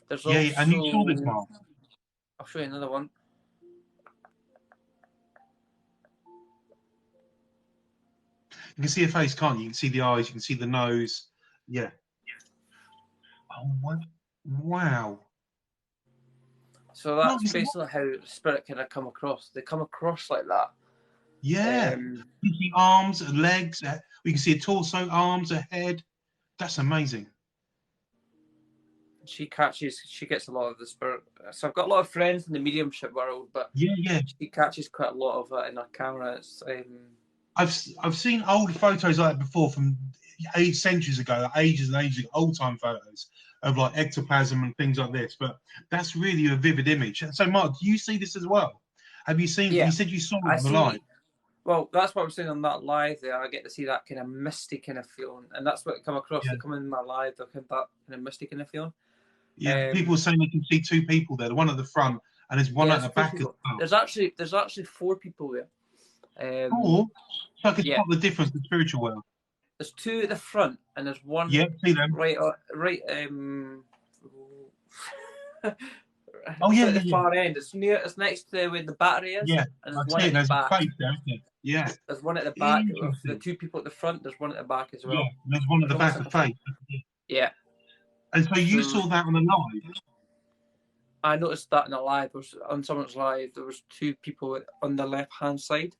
There's yeah, also, and you saw this one. I'll show you another one. You can see a face, can't you? You can see the eyes, you can see the nose. Yeah. Oh, what? Wow. So that's basically how spirit kind of come across. They come across like that. Yeah. You can see arms and legs. We can see a torso, arms, a head. That's amazing. She gets a lot of the spirit. So I've got a lot of friends in the mediumship world, but Yeah. she catches quite a lot of it in her camera. It's, I've seen old photos like that before from centuries ago, ages and ages ago, old time photos of like ectoplasm and things like this. But that's really a vivid image. So, Mark, do you see this as well? Have you seen? Yeah, you said you saw it on the live. Well, that's what I'm saying on that live there. I get to see that kind of misty kind of feeling, and that's what come across. Yeah. They come in my live, they have that kind of misty kind of feeling. Yeah, people are saying they can see two people there. The one at the front, and there's one at the back as well. There's actually 4 people there. So I can spot the difference in the spiritual world. There's 2 at the front, and there's one. Yeah, see them. Right. Oh yeah, at the far end. It's next to where the battery is. Yeah, and there's one at there's the back. a face there, isn't there? Yeah. There's one at the back. The 2 people at the front. There's one at the back as well. Yeah, there's one at the back of the face. Yeah. And so you saw that on the live. I noticed that in a live. On someone's live, there was 2 people on the left-hand side.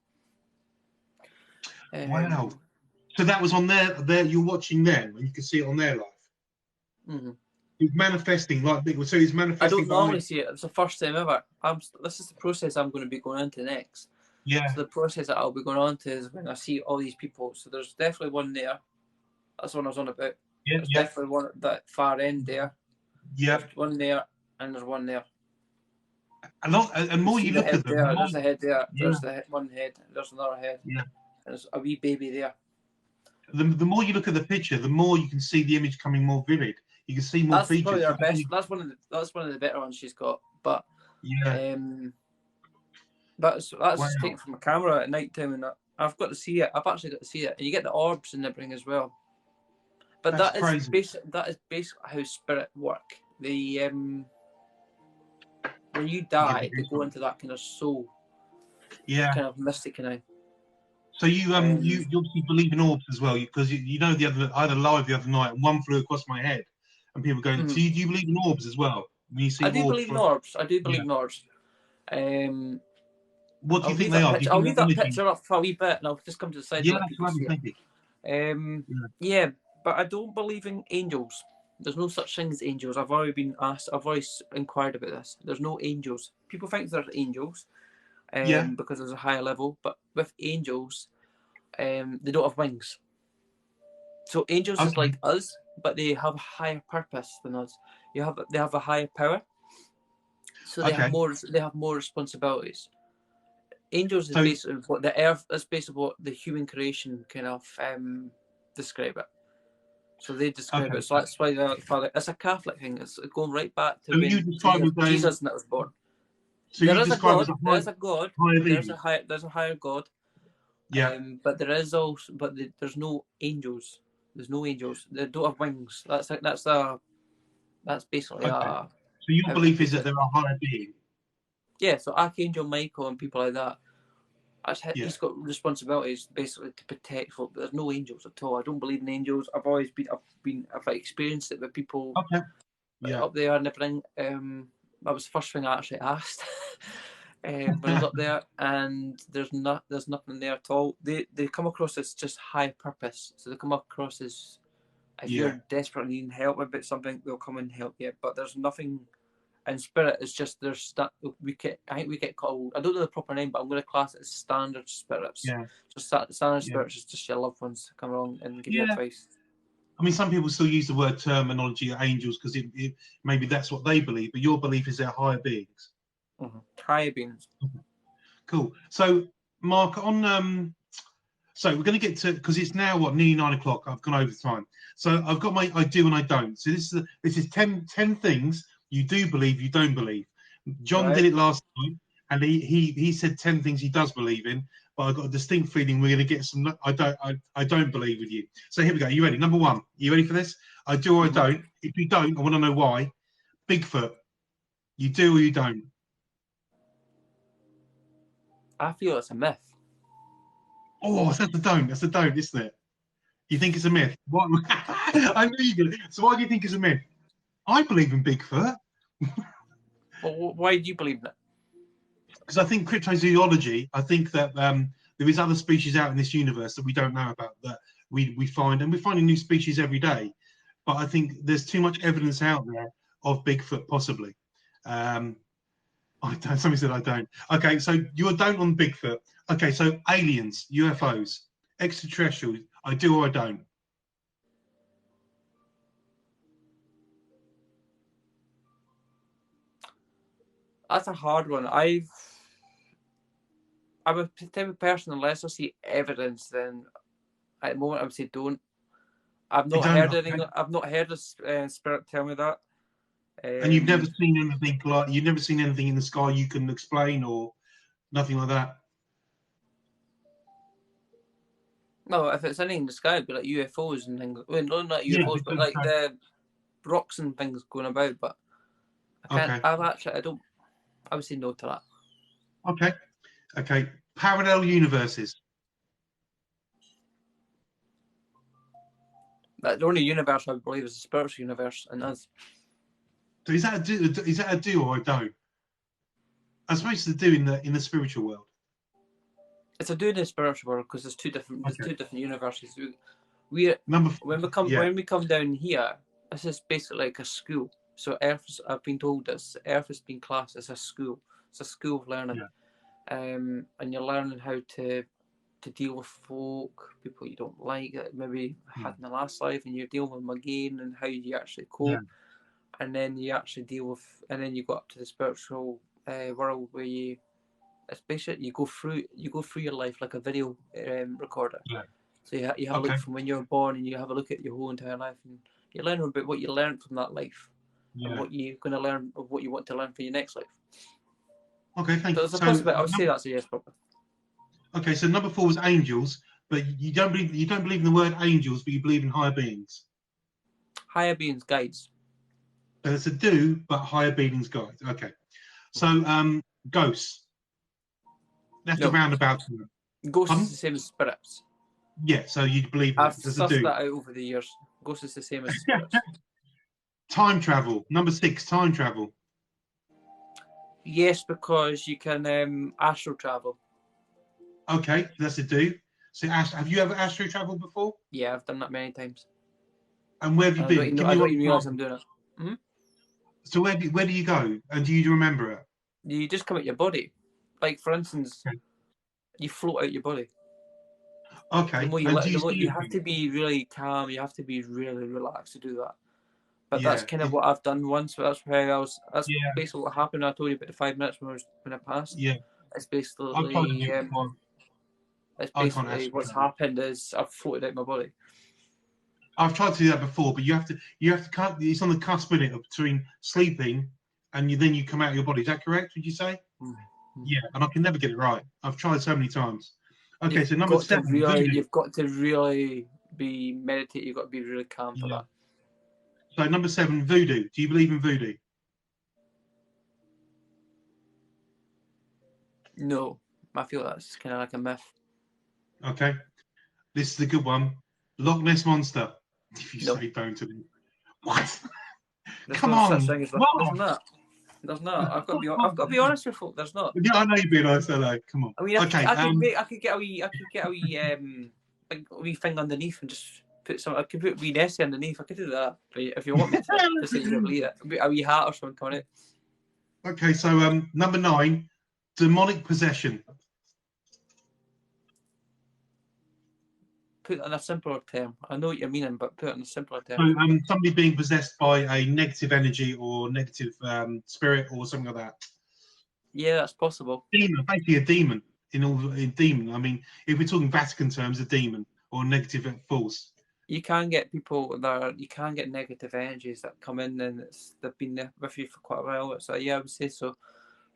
Wow. So that was on there. You're watching them, and you can see it on their live. Mm-hmm. He's manifesting so he's manifesting. I don't normally see it. It's the first time ever. This is the process I'm going to be going into next. Yeah. So the process that I'll be going on to is when I see all these people. So there's definitely one there. That's the one I was on about. Yeah. There's definitely one at that far end there. Yeah. There's one there, and there's one there. And more you look at them, there's a head there. Yeah. There's one head. There's another head. Yeah. There's a wee baby there. The more you look at the picture, the more you can see the image coming more vivid. You can see more features. Probably our best. That's one of the better ones she's got. But yeah, that's taken from a camera at night time, and I've got to see it. I've actually got to see it, and you get the orbs and everything as well. But that is basically how spirit work. They when you die, they go into that kind of soul. Yeah. Kind of mystic kind of. So you obviously believe in orbs as well, because I had a live the other night and one flew across my head, and people going, mm-hmm. So do you believe in orbs as well? When you see I do believe in orbs. I do believe in orbs. What do you think they are? I'll leave that picture up for a wee bit, and I'll just come to the side. Yeah, that's lovely. Thank you. Yeah, but I don't believe in angels. There's no such thing as angels. I've already been asked. I've always inquired about this. There's no angels. People think there's angels, because there's a higher level. But with angels, they don't have wings. So angels is like us, but they have a higher purpose than us. They have a higher power. So they have more responsibilities. Angels is basically what the earth is, basically what the human creation kind of describe it. So they describe it. So that's why it's a Catholic thing. It's going right back to when Jesus was born. So there is a God. There's a God. There's a higher God. Yeah. But there's no angels. There's no angels. They don't have wings. That's basically So your how belief to is that put it. there are higher beings. Yeah, so Archangel Michael and people like that. Yeah. He's got responsibilities basically to protect folk, but there's no angels at all. I don't believe in angels. I've experienced it with people Okay. Yeah. up there and everything. That was the first thing I actually asked when I was up there, and there's nothing there at all. They come across as just high purpose, so they come across as if Yeah. you're desperate and needing help about something, they'll come and help you. But there's nothing. And spirit is just I think we get called. I don't know the proper name, but I'm going to class it as standard spirits. Yeah. So standard Yeah. spirits is just your loved ones come along and give you Yeah. advice. I mean, some people still use the word terminology of angels because maybe that's what they believe, but your belief is they're higher beings. Mm-hmm. Higher beings. Cool. So, Mark, on so we're going to get to, because it's now nearly 9 o'clock. I've gone over time, so I've got my I do and I don't. So this is 10 things you do believe, you don't believe. John Right. did it last time, and he said 10 things he does believe in. But I've got a distinct feeling we're going to get some. I don't believe with you. So here we go. You ready? Number one. You ready for this? I do or I don't. If you don't, I want to know why. Bigfoot. You do or you don't? I feel it's a myth. Oh, that's the don't. That's the don't, isn't it? You think it's a myth? What? I knew you did. So why do you think it's a myth? I believe in Bigfoot. Well, why do you believe in it? Because I think cryptozoology, I think that there is other species out in this universe that we don't know about, that we find, and we're finding new species every day. But I think there's too much evidence out there of Bigfoot, possibly. I don't. Somebody said I don't. Okay, so you don't on Bigfoot. Okay, so aliens, UFOs, extraterrestrials. I do or I don't. That's a hard one. I'm a type of person, unless I see evidence, then at the moment I would say don't. I've You not don't. heard anything. Okay. I've not heard a spirit tell me that. And you've never seen anything like you've never seen anything in the sky you can explain or nothing like that. No, if it's anything in the sky, it'd be like UFOs and things. Well, not Yeah. UFOs, but like the rocks and things going about. But I can't. Okay. I don't. I would say no to that. Okay. Okay. Parallel universes. But the only universe I believe is the spiritual universe, and us. So is that a do? Is that a do or a don't? I suppose it's a do in the spiritual world. It's a do in the spiritual world because there's two different universes. Number When yeah. we come down here, this is basically like a school. So I've been told this. Earth has been classed as a school. It's a school of learning, and you're learning how to deal with folk, people you don't like, that maybe had in the last life, and you're dealing with them again, and how you actually cope. And then you actually deal with, and then you go up to the spiritual world where it's basically you go through your life like a video recorder. So you have a look from when you were born, and you have a look at your whole entire life, and you learn about what you learned from that life, and what you're going to learn, of what you want to learn for your next life. Okay, thank you. So there's a possibility. I would say that's a yes, probably. Okay, so number 4 was angels, but you don't believe in the word angels, but you believe in higher beings. Higher beings, guides. So it's a do, but higher beings guides. Okay. So ghosts. That's the roundabout. Ghosts is the same as spirits. Yeah, so you believe I've that. sussed that out over the years. Ghosts is the same as spirits. Time travel. Number 6, time travel. Yes, because you can astral travel. Okay, that's a do. So have you ever astral traveled before? Yeah, I've done that many times. And where have you been? I don't even realise I'm doing it. Mm-hmm. So where do you go? And do you remember it? You just come out your body. Like, for instance, you float out your body. Okay. The more you have to be really calm. You have to be really relaxed to do that. But that's kind of what I've done once. That's basically what happened. I told you about the 5 minutes when I passed. Yeah. It's basically what's happened is I've floated out my body. I've tried to do that before, but you have to cut. It's on the cusp in it between sleeping and then you come out of your body. Is that correct? Would you say? Mm-hmm. Yeah, and I can never get it right. I've tried so many times. Okay, so number 7. You've got to really be meditate. You've got to be really calm for that. So number 7, voodoo. Do you believe in voodoo? No, I feel that's kind of like a myth. Okay, this is a good one. Loch Ness monster. If you No, say don't to me, what? there's Come no such on, thing as that. There's what? not. There's not. I've got to be honest with folk. There's not. Yeah, I know you're being honest. I know. Come on. I mean, Okay. I could get a wee thing underneath and just put some. I could put a wee Nessie underneath. I could do that. But if you want me to say you don't believe it, a wee hat or something coming out. Okay. So number 9, demonic possession. Put it in a simpler term. I know what you're meaning, but put it in a simpler So term. somebody being possessed by a negative energy or negative spirit or something like that. Yeah, that's possible. Demon, basically a demon. In demon, I mean, if we're talking Vatican terms, a demon or a negative force. You can get people you can get negative energies that come in and they've been there with you for quite a while. So yeah, I would say so.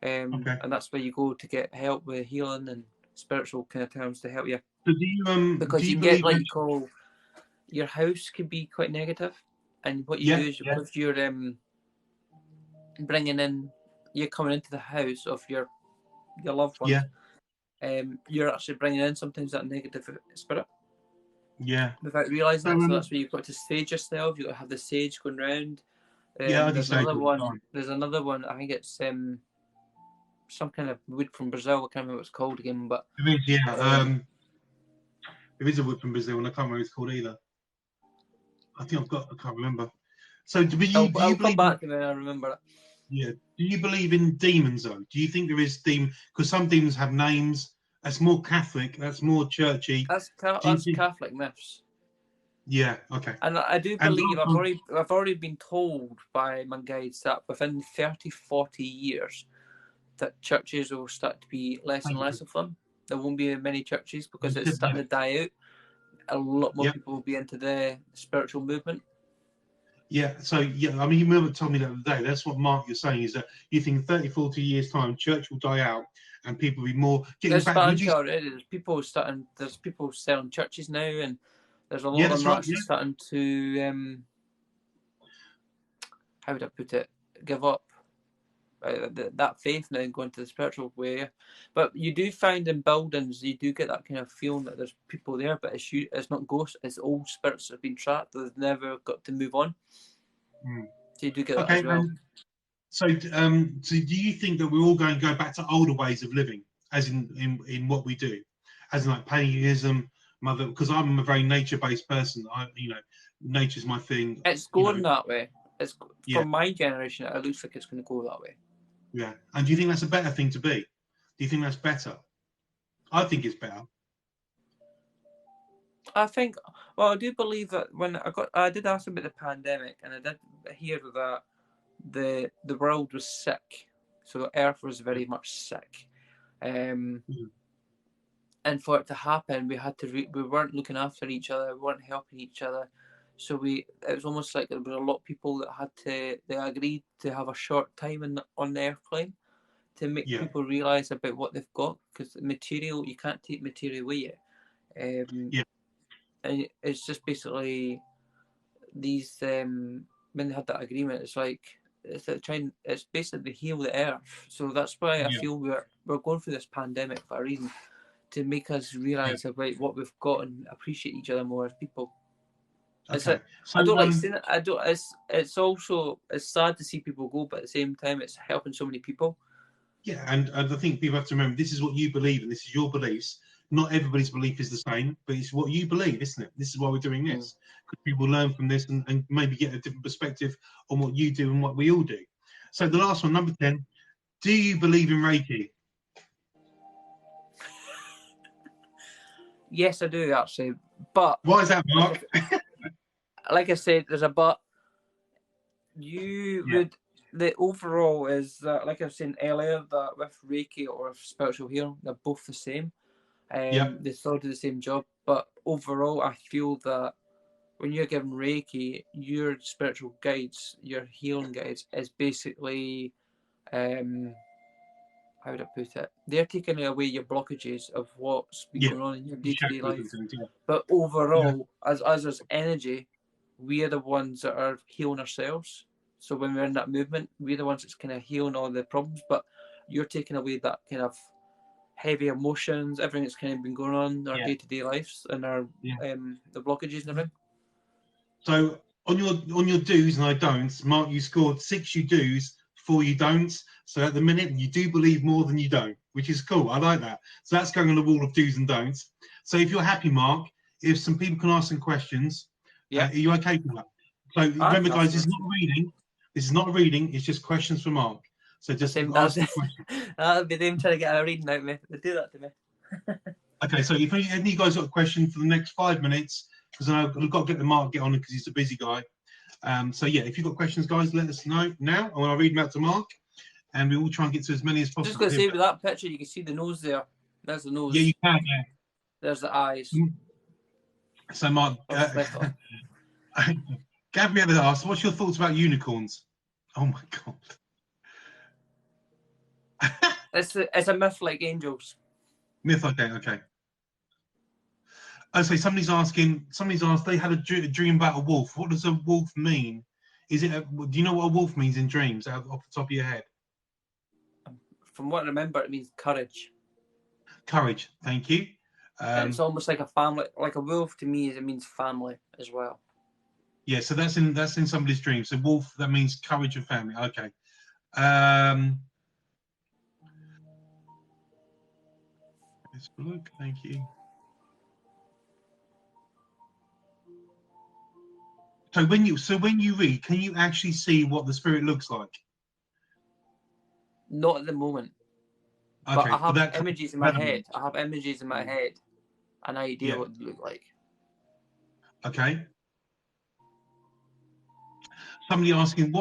Okay. And that's where you go to get help with healing and spiritual kind of terms to help you. So Because do you you can get believe? you call your house can be quite negative, and what you do Yeah, is yeah, if you're bringing in, you're coming into the house of your loved yeah, ones, you're actually bringing in sometimes that negative spirit yeah. without realizing So it. So that's where you've got to sage yourself. You've got to have the sage going round. yeah, I do There's say another all the one. time. There's another one. I think it's some kind of wood from Brazil. I can't remember what it's called again, but There is, yeah. um, There is a wood from Brazil, and I can't remember what it's called either. I can't remember. So do you I'll come believe in? back to me when I remember it. Yeah. Do you believe in demons though? Do you think there is demon? Because some demons have names. That's more Catholic. That's more churchy. Do you That's think? Catholic myths. Yeah. Okay. And I do And believe last one, I've already been told by my guides that within 30, 40 years that churches will start to be less and less of them. There won't be many churches because it's starting yeah, to die out. A lot more yeah, people will be into the spiritual movement. yeah. So yeah, I mean, you remember told me the other day. That's what Mark you're saying is that you think in 30, 40 years time, church will die out and people will be more getting It's back. Would starting you? to already. There's people selling churches now, and there's a lot Yeah, of that's them right. actually Yeah, starting to how would I put it? Give up that faith now and going to the spiritual way. But you do find in buildings, you do get that kind of feeling that there's people there, but it's not ghosts, it's old spirits that have been trapped that have never got to move on. Mm. So you do get that Okay. as well. So do you think that we're all going to go back to older ways of living, as in what we do, as in like paganism, mother? Because I'm a very nature-based person. Nature's my thing. It's You know, going that way. It's yeah, from my generation. It looks like it's going to go that way. yeah. And do you think that's a better thing to be? Do you think that's better? I think it's better. I think. Well, I do believe that I did ask about the pandemic, and I did hear that the world was sick, so the Earth was very much sick. Um, Mm. and for it to happen, we weren't looking after each other, we weren't helping each other. So it was almost like there were a lot of people that they agreed to have a short time on the airplane to make Yeah, people realise about what they've got, because material, you can't take material with you. yeah, And it's just basically these when they had that agreement, it's like it's basically heal the earth. So that's why I yeah, feel we're going through this pandemic for a reason, to make us yeah. realise about what we've got and appreciate each other more as people. It's Okay. like, So I don't like saying it. I don't. It's sad to see people go, but at the same time, it's helping so many people. yeah, and I think people have to remember this is what you believe and this is your beliefs. Not everybody's belief is the same, but it's what you believe, isn't it? This is why we're doing Mm. this. Because people learn from this and maybe get a different perspective on what you do and what we all do. So the last one, number 10, do you believe in Reiki? Yes, I do actually, but Why is that, Mark? like I said, there's a but. You Yeah, would The overall is that, like I was saying earlier, that with Reiki or with spiritual healing, they're both the same. yeah, They sort of do the same job, but overall, I feel that when you're given Reiki, your spiritual guides, your healing guides, is basically um, how would I put it? They're taking away your blockages of what's been yeah. going on in your The day to day shackles and life. things, yeah. But Yeah, overall, as us as energy, we are the ones that are healing ourselves. So when we're in that movement, we're the ones that's kind of healing all the problems. But you're taking away that kind of heavy emotions, everything that's kind of been going on in our Yeah. day-to-day lives and our the blockages and everything. So on your do's and I don'ts, Mark, you scored 6 you do's, 4 you don'ts. So at the minute, you do believe more than you don't, which is cool. I like that. So that's going on the wall of do's and don'ts. So if you're happy, Mark, if some people can ask some questions, are you okay with that? So remember, guys, this is not a reading. This is not a reading. It's just questions for Mark. So just ask the question. That'll be them trying to get a reading out of me. They do that to me. Okay, so if any of you guys got a question for the next 5 minutes, because I've got to get the Mark get on because he's a busy guy. So yeah, if you've got questions, guys, let us know now, and I'll read them out to Mark, and we will try and get to as many as possible. Just going to say, with that picture, you can see the nose there. There's the nose. Yeah, you can. Yeah. There's the eyes. So Mark, Gabriella asked, "What's your thoughts about unicorns?" Oh my god. It's a myth like angels. Myth, okay. Oh, so somebody's asked, they had a dream about a wolf. What does a wolf mean? Is it? Do you know what a wolf means in dreams off the top of your head? From what I remember, it means courage. Courage, thank you. And it's almost like a family, like a wolf to me, it means family as well. Yeah, so that's in somebody's dream. So wolf, that means courage and family. Okay. Let's look. Thank you. So when you read, can you actually see what the spirit looks like? Not at the moment. Okay, but I have images in my head. I have images in my head, an idea what they look like. Okay. Somebody asking,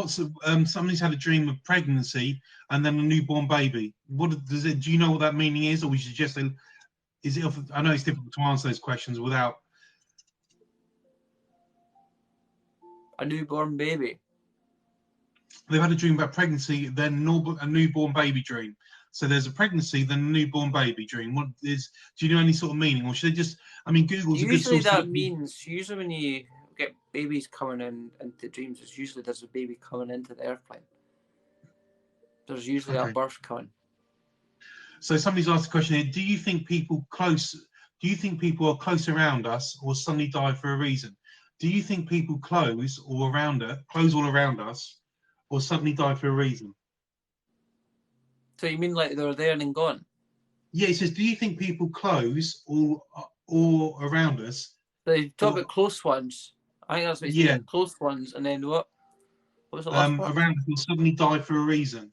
somebody's had a dream of pregnancy and then a newborn baby. What does it? Do you know what that meaning is, or we should just say? Is it? I know it's difficult to answer those questions without a newborn baby. They've had a dream about pregnancy, then a newborn baby dream. So there's a pregnancy, then a newborn baby dream. What is? Do you know any sort of meaning, or should they just? I mean, Google's a good source. Usually when you get babies coming into dreams, it's usually there's a baby coming into the airplane. There's usually a birth coming. So somebody's asked a question here: Do you think people are close around us, or suddenly die for a reason? Do you think people close all around us, or suddenly die for a reason? So you mean like they're there and then gone? Yeah, it says, do you think people close all around us? So you talk about close ones. I think that's what he's saying. Close ones, and then what? What was the last part? Around us will suddenly die for a reason.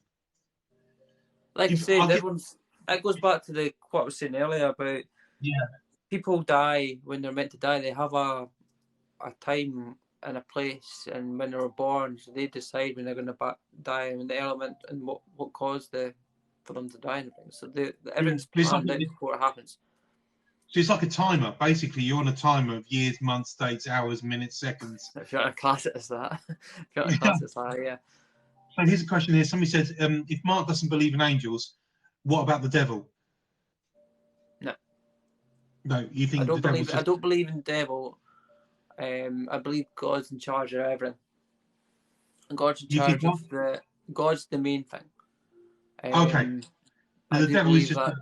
Like I say, that goes back to what I was saying earlier about people die when they're meant to die. They have a time and a place, and when they were born, so they decide when they're going to die and the element and what caused for them to die and things. So everything's planned out before it happens. So it's like a timer. Basically, you're on a timer of years, months, days, hours, minutes, seconds. If you want to class it as that, yeah. So here's a question here. Somebody says, if Mark doesn't believe in angels, what about the devil? No. No, you think I don't believe in the devil. I believe God's in charge of everything. God's in charge of God's the main thing. Okay. I do believe that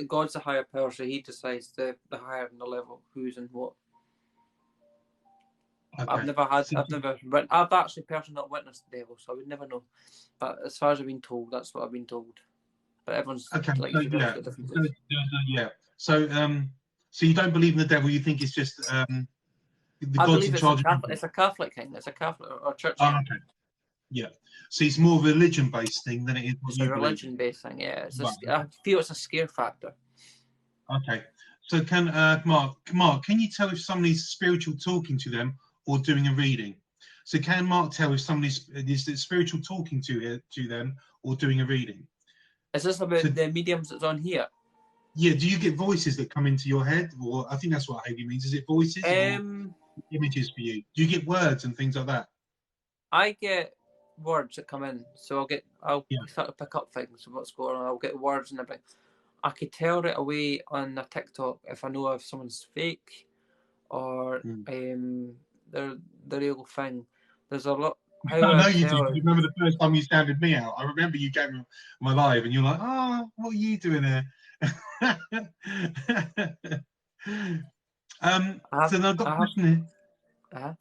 God's a higher power, so He decides the higher and the level, who's and what. Okay. I've actually personally not witnessed the devil, so I would never know. But as far as I've been told, that's what I've been told. But everyone's So you don't believe in the devil? You think it's just I believe it's a Catholic thing. It's a Catholic or church thing. Okay. Yeah. So it's more of a religion-based thing than it is. It's a religion-based thing. Yeah. I feel it's a scare factor. Okay. So can Mark, can you tell if somebody's spiritual talking to them or doing a reading? So can Mark tell if somebody's spiritual talking to them or doing a reading? Is this about the mediums that's on here? Yeah. Do you get voices that come into your head, or I think that's what Heidi means? Is it voices or images for you? Do you get words and things like that? I get words that come in, so I'll start to pick up things of what's going on. I'll get words and everything. I could tell right away on a TikTok if I know if someone's fake or they're the real thing. There's a lot. I know you do. You remember the first time you sounded me out? I remember you came on my live and you're like, "Oh, what are you doing here?" I So now I've got a have, question here. I have,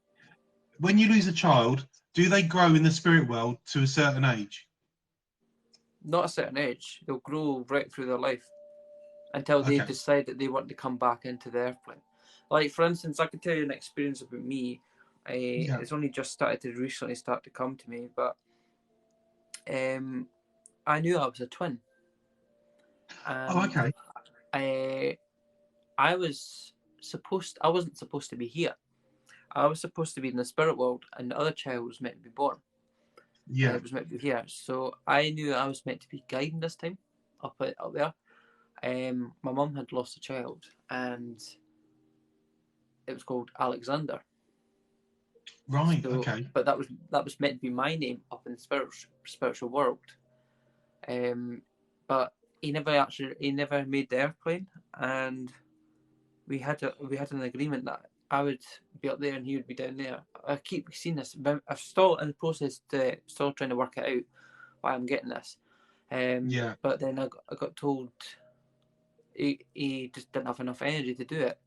When you lose a child, do they grow in the spirit world to a certain age? not a certain age. They'll grow right through their life until they Okay. decide that they want to come back into the airplane. Like, for instance, I can tell you an experience about me. Yeah. It's only just started to recently start to come to me, but I knew I was a twin, Oh, and okay. I wasn't supposed to be here. I was supposed to be in the spirit world, and the other child was meant to be born. Yeah. It was meant to be here. So I knew I was meant to be guiding this time up there. My mum had lost a child, and it was called Alexander. Right. So, Okay. but that was meant to be my name up in the spiritual world. But he never made the airplane, and we had an agreement that I would be up there and he would be down there. I keep seeing this. I'm still in the process still trying to work it out why I'm getting this. Yeah. But then I got told he just didn't have enough energy to do it.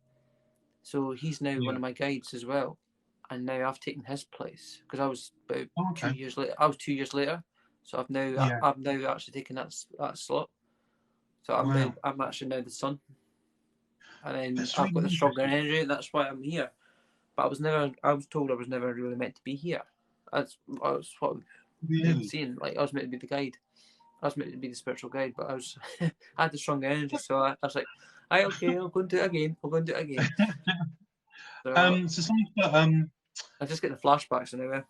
So he's now one Yeah. of my guides as well. And now I've taken his place because I was about Oh, 2 okay. years later. I was 2 years later, so Yeah. I've now actually taken that slot. So Wow. I'm actually now the son, and then That's I've really got the stronger interesting. energy, and that's why I'm here. But I was told I was never really meant to be here. That's what I've been Really. seeing. Like, I was meant to be the guide. I was meant to be the spiritual guide, but I had the stronger energy, so I was like, "Aye, okay, I'll go and do it again. I'll go and do it again." So So somebody's put I just get the flashbacks anyway.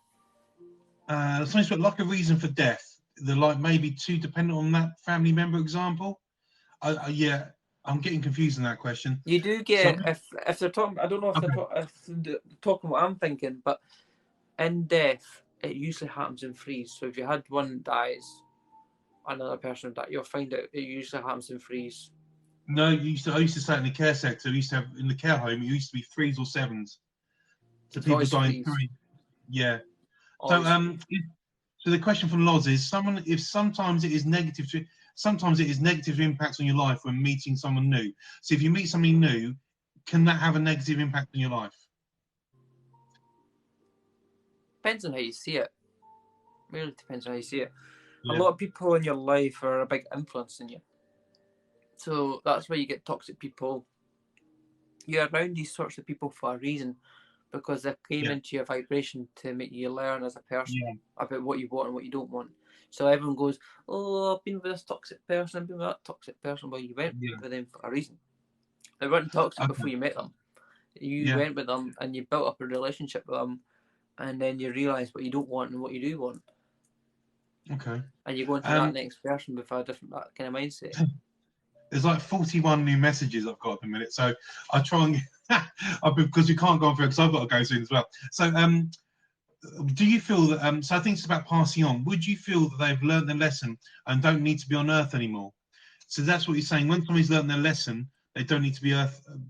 somebody's put like a reason for death. The like maybe too dependent on that family member example. Yeah, I'm getting confused in that question. You do So get if they're talking. I don't know okay. if they're talking what I'm thinking, but in death, it usually happens in threes. So if you had one dies, another person that you'll find out it usually happens in threes. No, I used to say it in the care sector. We used to have in the care home. It used to be threes or sevens. So It's people always die in threes. three. Yeah. So Always threes. so the question from Loz is: someone if sometimes it is negative impacts on your life when meeting someone new. So if you meet somebody new, can that have a negative impact on your life? Depends on how you see it. Really depends on how you see it. A Yeah. lot of people in your life are a big influence in you. So that's why you get toxic people. You're around these sorts of people for a reason because they came Yeah. into your vibration to make you learn as a person Yeah. about what you want and what you don't want. So everyone goes, "Oh, I've been with this toxic person, I've been with that toxic person." Well, you went Yeah. with them for a reason. They weren't toxic before Okay. you met them. You Yeah. went with them and you built up a relationship with them, and then you realise what you don't want and what you do want, Okay. and you go into that Um, next person with a different that kind of mindset. there's like 41 new messages I've got at the minute, so I try and because we can't go on through because I've got to go soon as well. So do you feel that so I think it's about passing on. Would you feel that they've learned their lesson and don't need to be on earth anymore? So that's what you're saying. When somebody's learned their lesson, they don't need to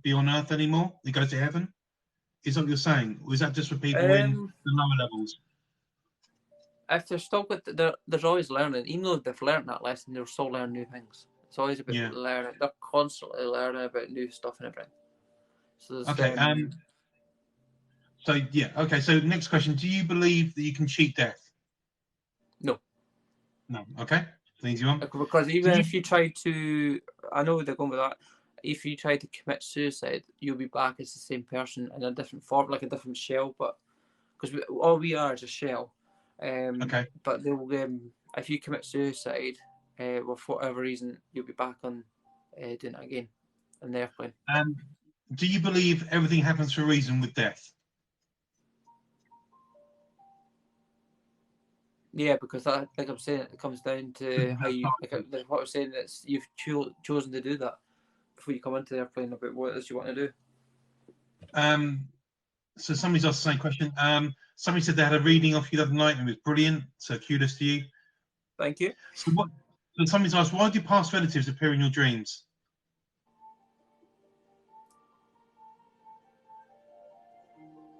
be on earth anymore. They go to heaven. Is that what you're saying? Or is that just for people in Um, the lower levels? if they're still with, there's always learning. Even though they've learned that lesson, they'll still learn new things. It's always about Yeah. learning. They're constantly learning about new stuff and everything. So there's Okay. So yeah. Okay. So next question: do you believe that you can cheat death? no, No. Okay. It's an easy one. because Do even you? if you try to, I know they're going with that. If you try to commit suicide, you'll be back as the same person in a different form, like a different shell. But because all we are is a shell. Okay. But they'll if you commit suicide, well, for whatever reason, you'll be back on doing it again in the airplane. Um, do you believe everything happens for a reason with death? Yeah, because that, like I'm saying, it comes down to how you, Time. like what I was saying, it's you've chosen to do that before you come into the airplane about what it is you want to do. Um, so somebody's asked the same question. Somebody said they had a reading off you the other night and it was brilliant. So kudos to you. Thank you. So what? So somebody's asked, why do past relatives appear in your dreams?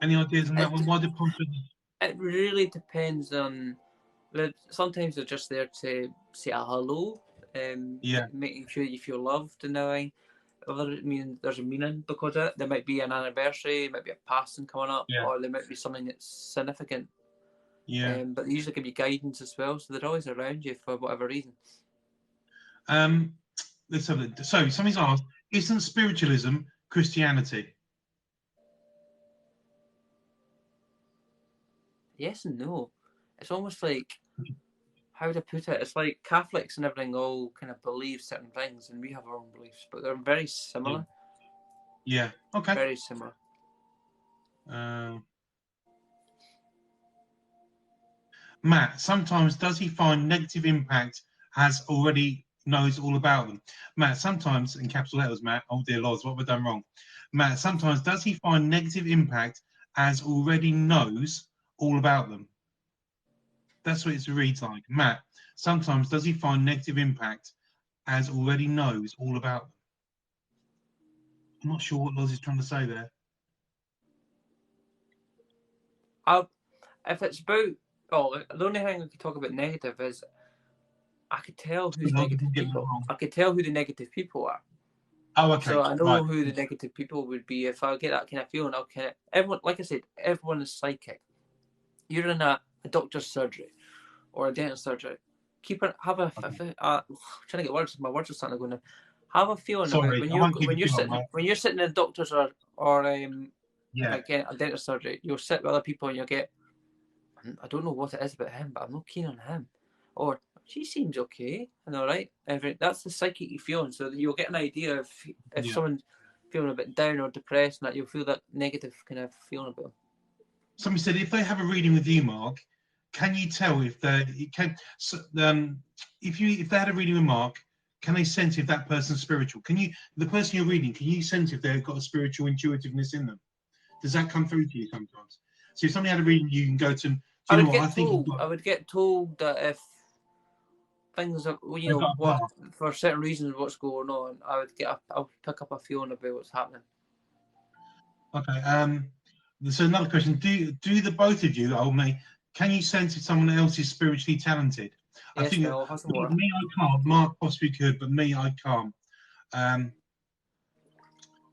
Any ideas on that It one? Why do past relatives? it really depends on. Sometimes they're just there to say a hello. Yeah. making sure you feel loved and everything. There's a meaning because of it. There might be an anniversary, might be a passing coming up, Yeah. or there might be something that's significant. Yeah. But they usually give you guidance as well, so they're always around you for whatever reason. Let's have it. So somebody's asked, isn't spiritualism Christianity? Yes and no. It's almost like, how would I put it? It's like Catholics and everything all kind of believe certain things, and we have our own beliefs, but they're very similar. Yeah. Okay. Very similar. Matt, sometimes does he find negative impact has already knows all about them? Matt, sometimes, in capital letters, Matt, oh dear Lord, what have I done wrong? Matt, sometimes does he find negative impact as already knows all about them? That's what it reads like. Matt, sometimes does he find negative impact as already knows all about them? I'm not sure what Loz is trying to say there. If it's about, the only thing I could talk about negative is I could tell who's negative people. I could tell who the negative people are. Oh, okay. So I know right. who the negative people would be. If I get that kind of feeling, I'll kind of, everyone, like I said, everyone is psychic. You're in a doctor's surgery or a dentist surgery. Have a, okay. I'm trying to get words. My words are starting to go now. Have a feeling Sorry, about when you're sitting in a doctor's or again a dentist surgery. You'll sit with other people and you'll get, I don't know what it is about him, but I'm not keen on him. Or she seems okay and all right. That's the psychic feeling. So you'll get an idea if someone's feeling a bit down or depressed, and that you'll feel that negative kind of feeling about them. Somebody said if they have a reading with you, Mark, can you tell if they if they had a reading with Mark, can they sense if that person's spiritual? The person you're reading, can you sense if they've got a spiritual intuitiveness in them? Does that come through to you sometimes? So if somebody had a reading, you can go to them. I would get told that if things are, for certain reasons, what's going on, I'll pick up a feeling about what's happening. Okay. So another question: Do the both of you, old mate, can you sense if someone else is spiritually talented? Yes, I think me, I can't. Mark possibly could, but me, I can't.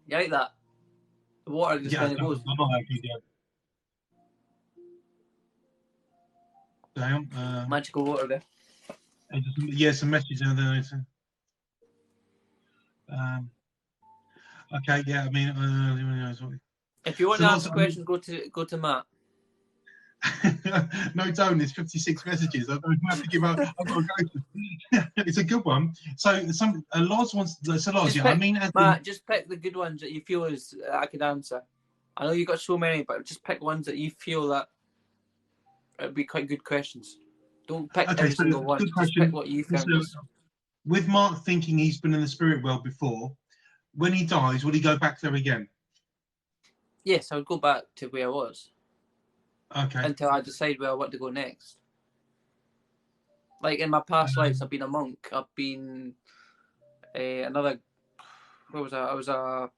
You like that? The water just kind of goes. I'm not happy, Magical water there. Some messages in there. Okay, yeah. I mean, if you want to answer questions, go to Matt. No, don't. It's 56 messages. I don't have to give up. I've got to go. It's a good one. So Loz wants. So Loz, Matt, just pick the good ones that you feel is I could answer. I know you got so many, but just pick ones that you feel that it'd be quite good questions. Don't pick every single one. Just pick what you think. With Mark thinking he's been in the spirit world before, when he dies, will he go back there again? Yes, I would go back to where I was. Okay. Until I decide where I want to go next. Like in my past lives, I've been a monk. I've been another. What was that?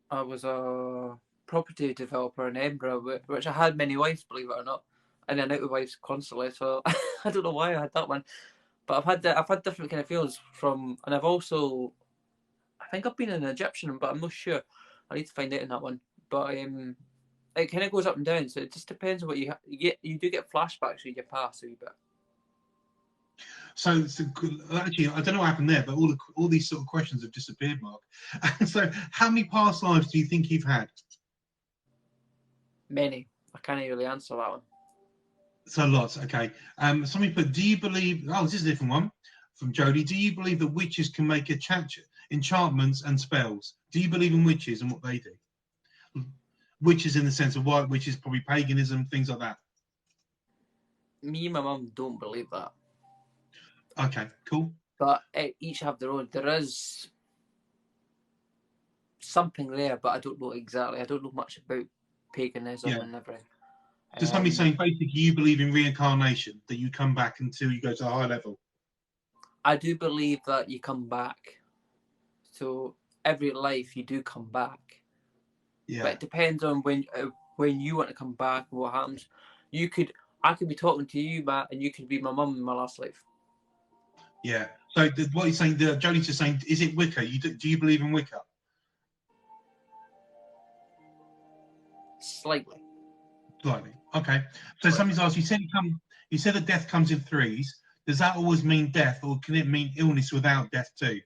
I was a property developer in Edinburgh, which I had many wives, believe it or not, and then out with wives constantly. So I don't know why I had that one, but I've had different kind of feelings from, and I've also, I think I've been an Egyptian, but I'm not sure. I need to find out in that one, but it kind of goes up and down, so it just depends on what you get. You do get flashbacks with your past a wee bit. So actually, I don't know what happened there, but all these sort of questions have disappeared, Mark. So how many past lives do you think you've had? Many. I can't really answer that one. So lots. Okay. Somebody put, do you believe? Oh, this is a different one from Jodie. Do you believe that witches can make enchantments and spells? Do you believe in witches and what they do? Witches in the sense of white witches, probably paganism, things like that. Me and my mum don't believe that. Okay, cool. But each have their own. There is something there, but I don't know exactly. I don't know much about paganism and everything. So somebody's saying basically you believe in reincarnation, that you come back until you go to a high level. I do believe that you come back. So every life you do come back. Yeah. But it depends on when you want to come back and what happens. I could be talking to you, Matt, and you could be my mum in my last life. Yeah. So what he's saying, Jodie's just saying, is it Wicca? Do you believe in Wicca? Slightly. Slightly. Okay. So somebody's asked, you said that death comes in threes. Does that always mean death, or can it mean illness without death too?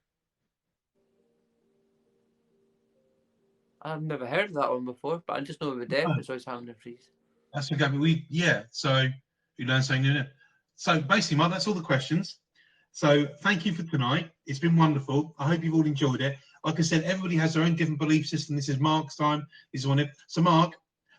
I've never heard of that one before, but I just know with death, Oh, it's always happening in threes. that's okay. But so you learn something new. So basically, Mark, that's all the questions. So thank you for tonight. It's been wonderful. I hope you've all enjoyed it. Like I said, everybody has their own different belief system. This is Mark's time. This is one of So Mark,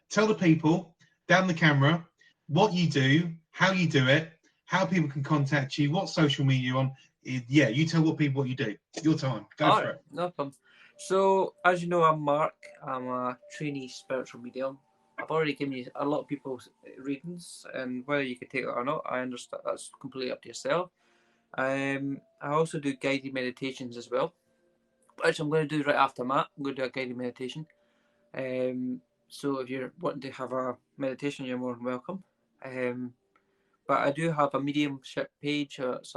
tell the people down the camera what you do, how you do it, how people can contact you, what social media you're on. Yeah, you tell people what you do. Your time. Go for it. No problem. So, as you know, I'm Mark. I'm a trainee spiritual medium. I've already given you a lot of people's readings, and whether you can take it or not, I understand that's completely up to yourself. I also do guided meditations as well, which I'm going to do right after Matt. I'm going to do a guided meditation. So if you're wanting to have a meditation, you're more than welcome. But I do have a mediumship page. It's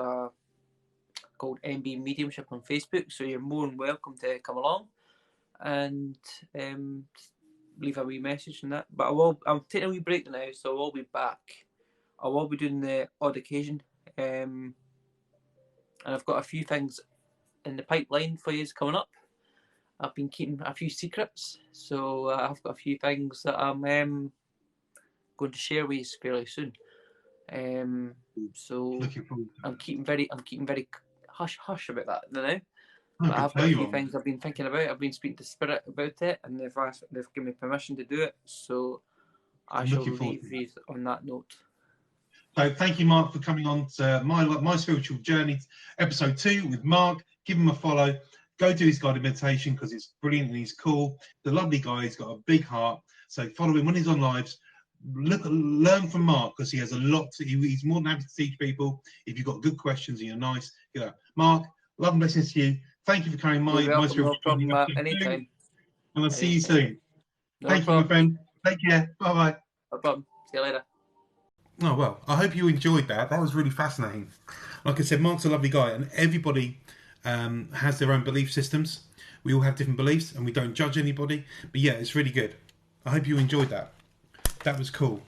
called MB Mediumship on Facebook. So you're more than welcome to come along and leave a wee message and that. But I'm taking a wee break now, so I will be back. I will be doing the odd occasion. And I've got a few things in the pipeline for you coming up. I've been keeping a few secrets, so I've got a few things that I'm going to share with you fairly soon. So I'm keeping very hush hush about that now. But I've got a few things I've been thinking about. I've been speaking to Spirit about it, and they've given me permission to do it. So I shall leave you on that note. So thank you, Mark, for coming on to my spiritual journey, episode 2 with Mark. Give him a follow. Go do his guided meditation because it's brilliant and he's cool. The lovely guy. He's got a big heart. So follow him when he's on lives. Learn from Mark because he has a lot. He's more than happy to teach people. If you've got good questions and you're nice, Mark, love and blessings to you. Thank you for coming. My spiritual journey. No problem, anytime. And I'll see you soon. Thank you, my friend. Take care. Bye bye. No problem. See you later. Oh, well, I hope you enjoyed that. That was really fascinating. Like I said, Mark's a lovely guy, and everybody has their own belief systems. We all have different beliefs, and we don't judge anybody. But yeah, it's really good. I hope you enjoyed that. That was cool.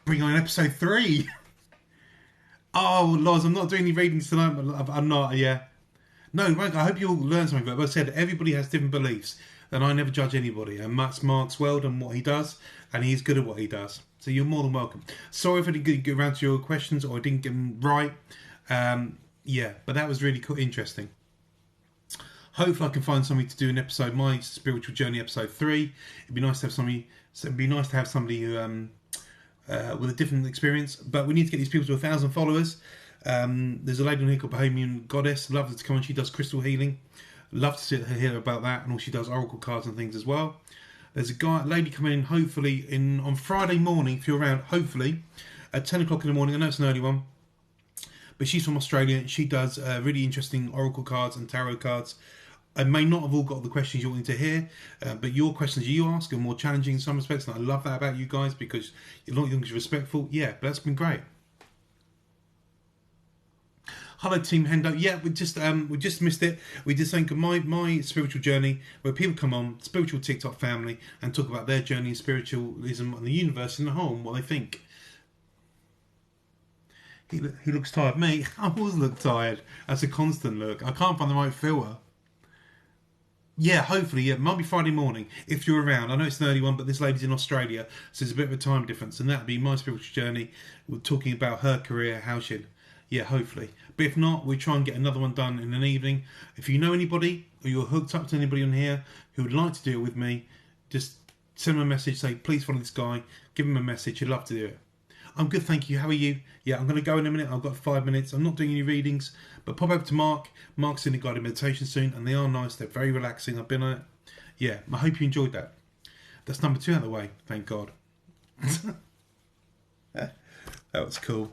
Bring on episode 3. Oh, Loz, I'm not doing any readings tonight. I'm not, yeah. No, I hope you all learn something. But I said, everybody has different beliefs. And I never judge anybody. And that's Mark's world and what he does. And he's good at what he does. So you're more than welcome. Sorry if I didn't get around to your questions or I didn't get them right. Yeah, but that was really cool, interesting. Hopefully I can find somebody to do an episode, my spiritual journey, episode 3. It'd be nice to have somebody. It'd be nice to have somebody who with a different experience. But we need to get these people to 1,000 followers. There's a lady on here called Bohemian Goddess. Love her to come on. She does crystal healing. Love to hear about that, and all she does oracle cards and things as well. There's a lady coming in hopefully on Friday morning if you're around. Hopefully at 10 o'clock in the morning. I know it's an early one, but she's from Australia and she does really interesting oracle cards and tarot cards. I may not have all got the questions you wanted to hear, but your questions you ask are more challenging in some respects, and I love that about you guys because you're not you're respectful. Yeah, but that's been great. Hello, Team Hendo. Yeah, we just missed it. We just think of my spiritual journey, where people come on, spiritual TikTok family, and talk about their journey in spiritualism and the universe in the whole and what they think. He looks tired. Me, I always look tired. That's a constant look. I can't find the right filter. Yeah, hopefully, yeah. Might be Friday morning if you're around. I know it's an early one, but this lady's in Australia, so there's a bit of a time difference, and that'd be my spiritual journey. We're talking about her career, how she'd. Yeah, hopefully. But if not, we try and get another one done in an evening. If you know anybody, or you're hooked up to anybody on here who would like to do it with me, just send them a message, say, please follow this guy, give him a message, he'd love to do it. I'm good, thank you. How are you? Yeah, I'm going to go in a minute. I've got 5 minutes. I'm not doing any readings, but pop over to Mark. Mark's in a guided meditation soon, and they are nice. They're very relaxing. I've been on it. Yeah, I hope you enjoyed that. That's number 2 out of the way, thank God. That was cool.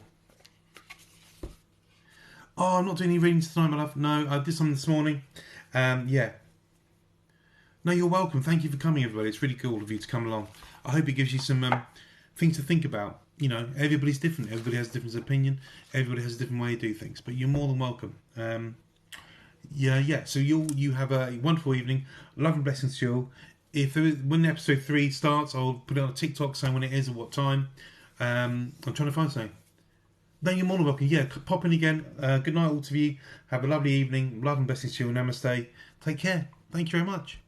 Oh, I'm not doing any readings tonight, my love. No, I did something this morning. Yeah. No, you're welcome. Thank you for coming, everybody. It's really cool of you to come along. I hope it gives you some things to think about. you know, everybody's different. Everybody has a different opinion. Everybody has a different way to do things. But you're more than welcome. Yeah. So you have a wonderful evening. Love and blessings to you all. When episode 3 starts, I'll put it on TikTok saying when it is and what time. I'm trying to find something. No, you're more than welcome. Yeah, pop in again. Good night, all of you. Have a lovely evening. Love and blessings to you. Namaste. Take care. Thank you very much.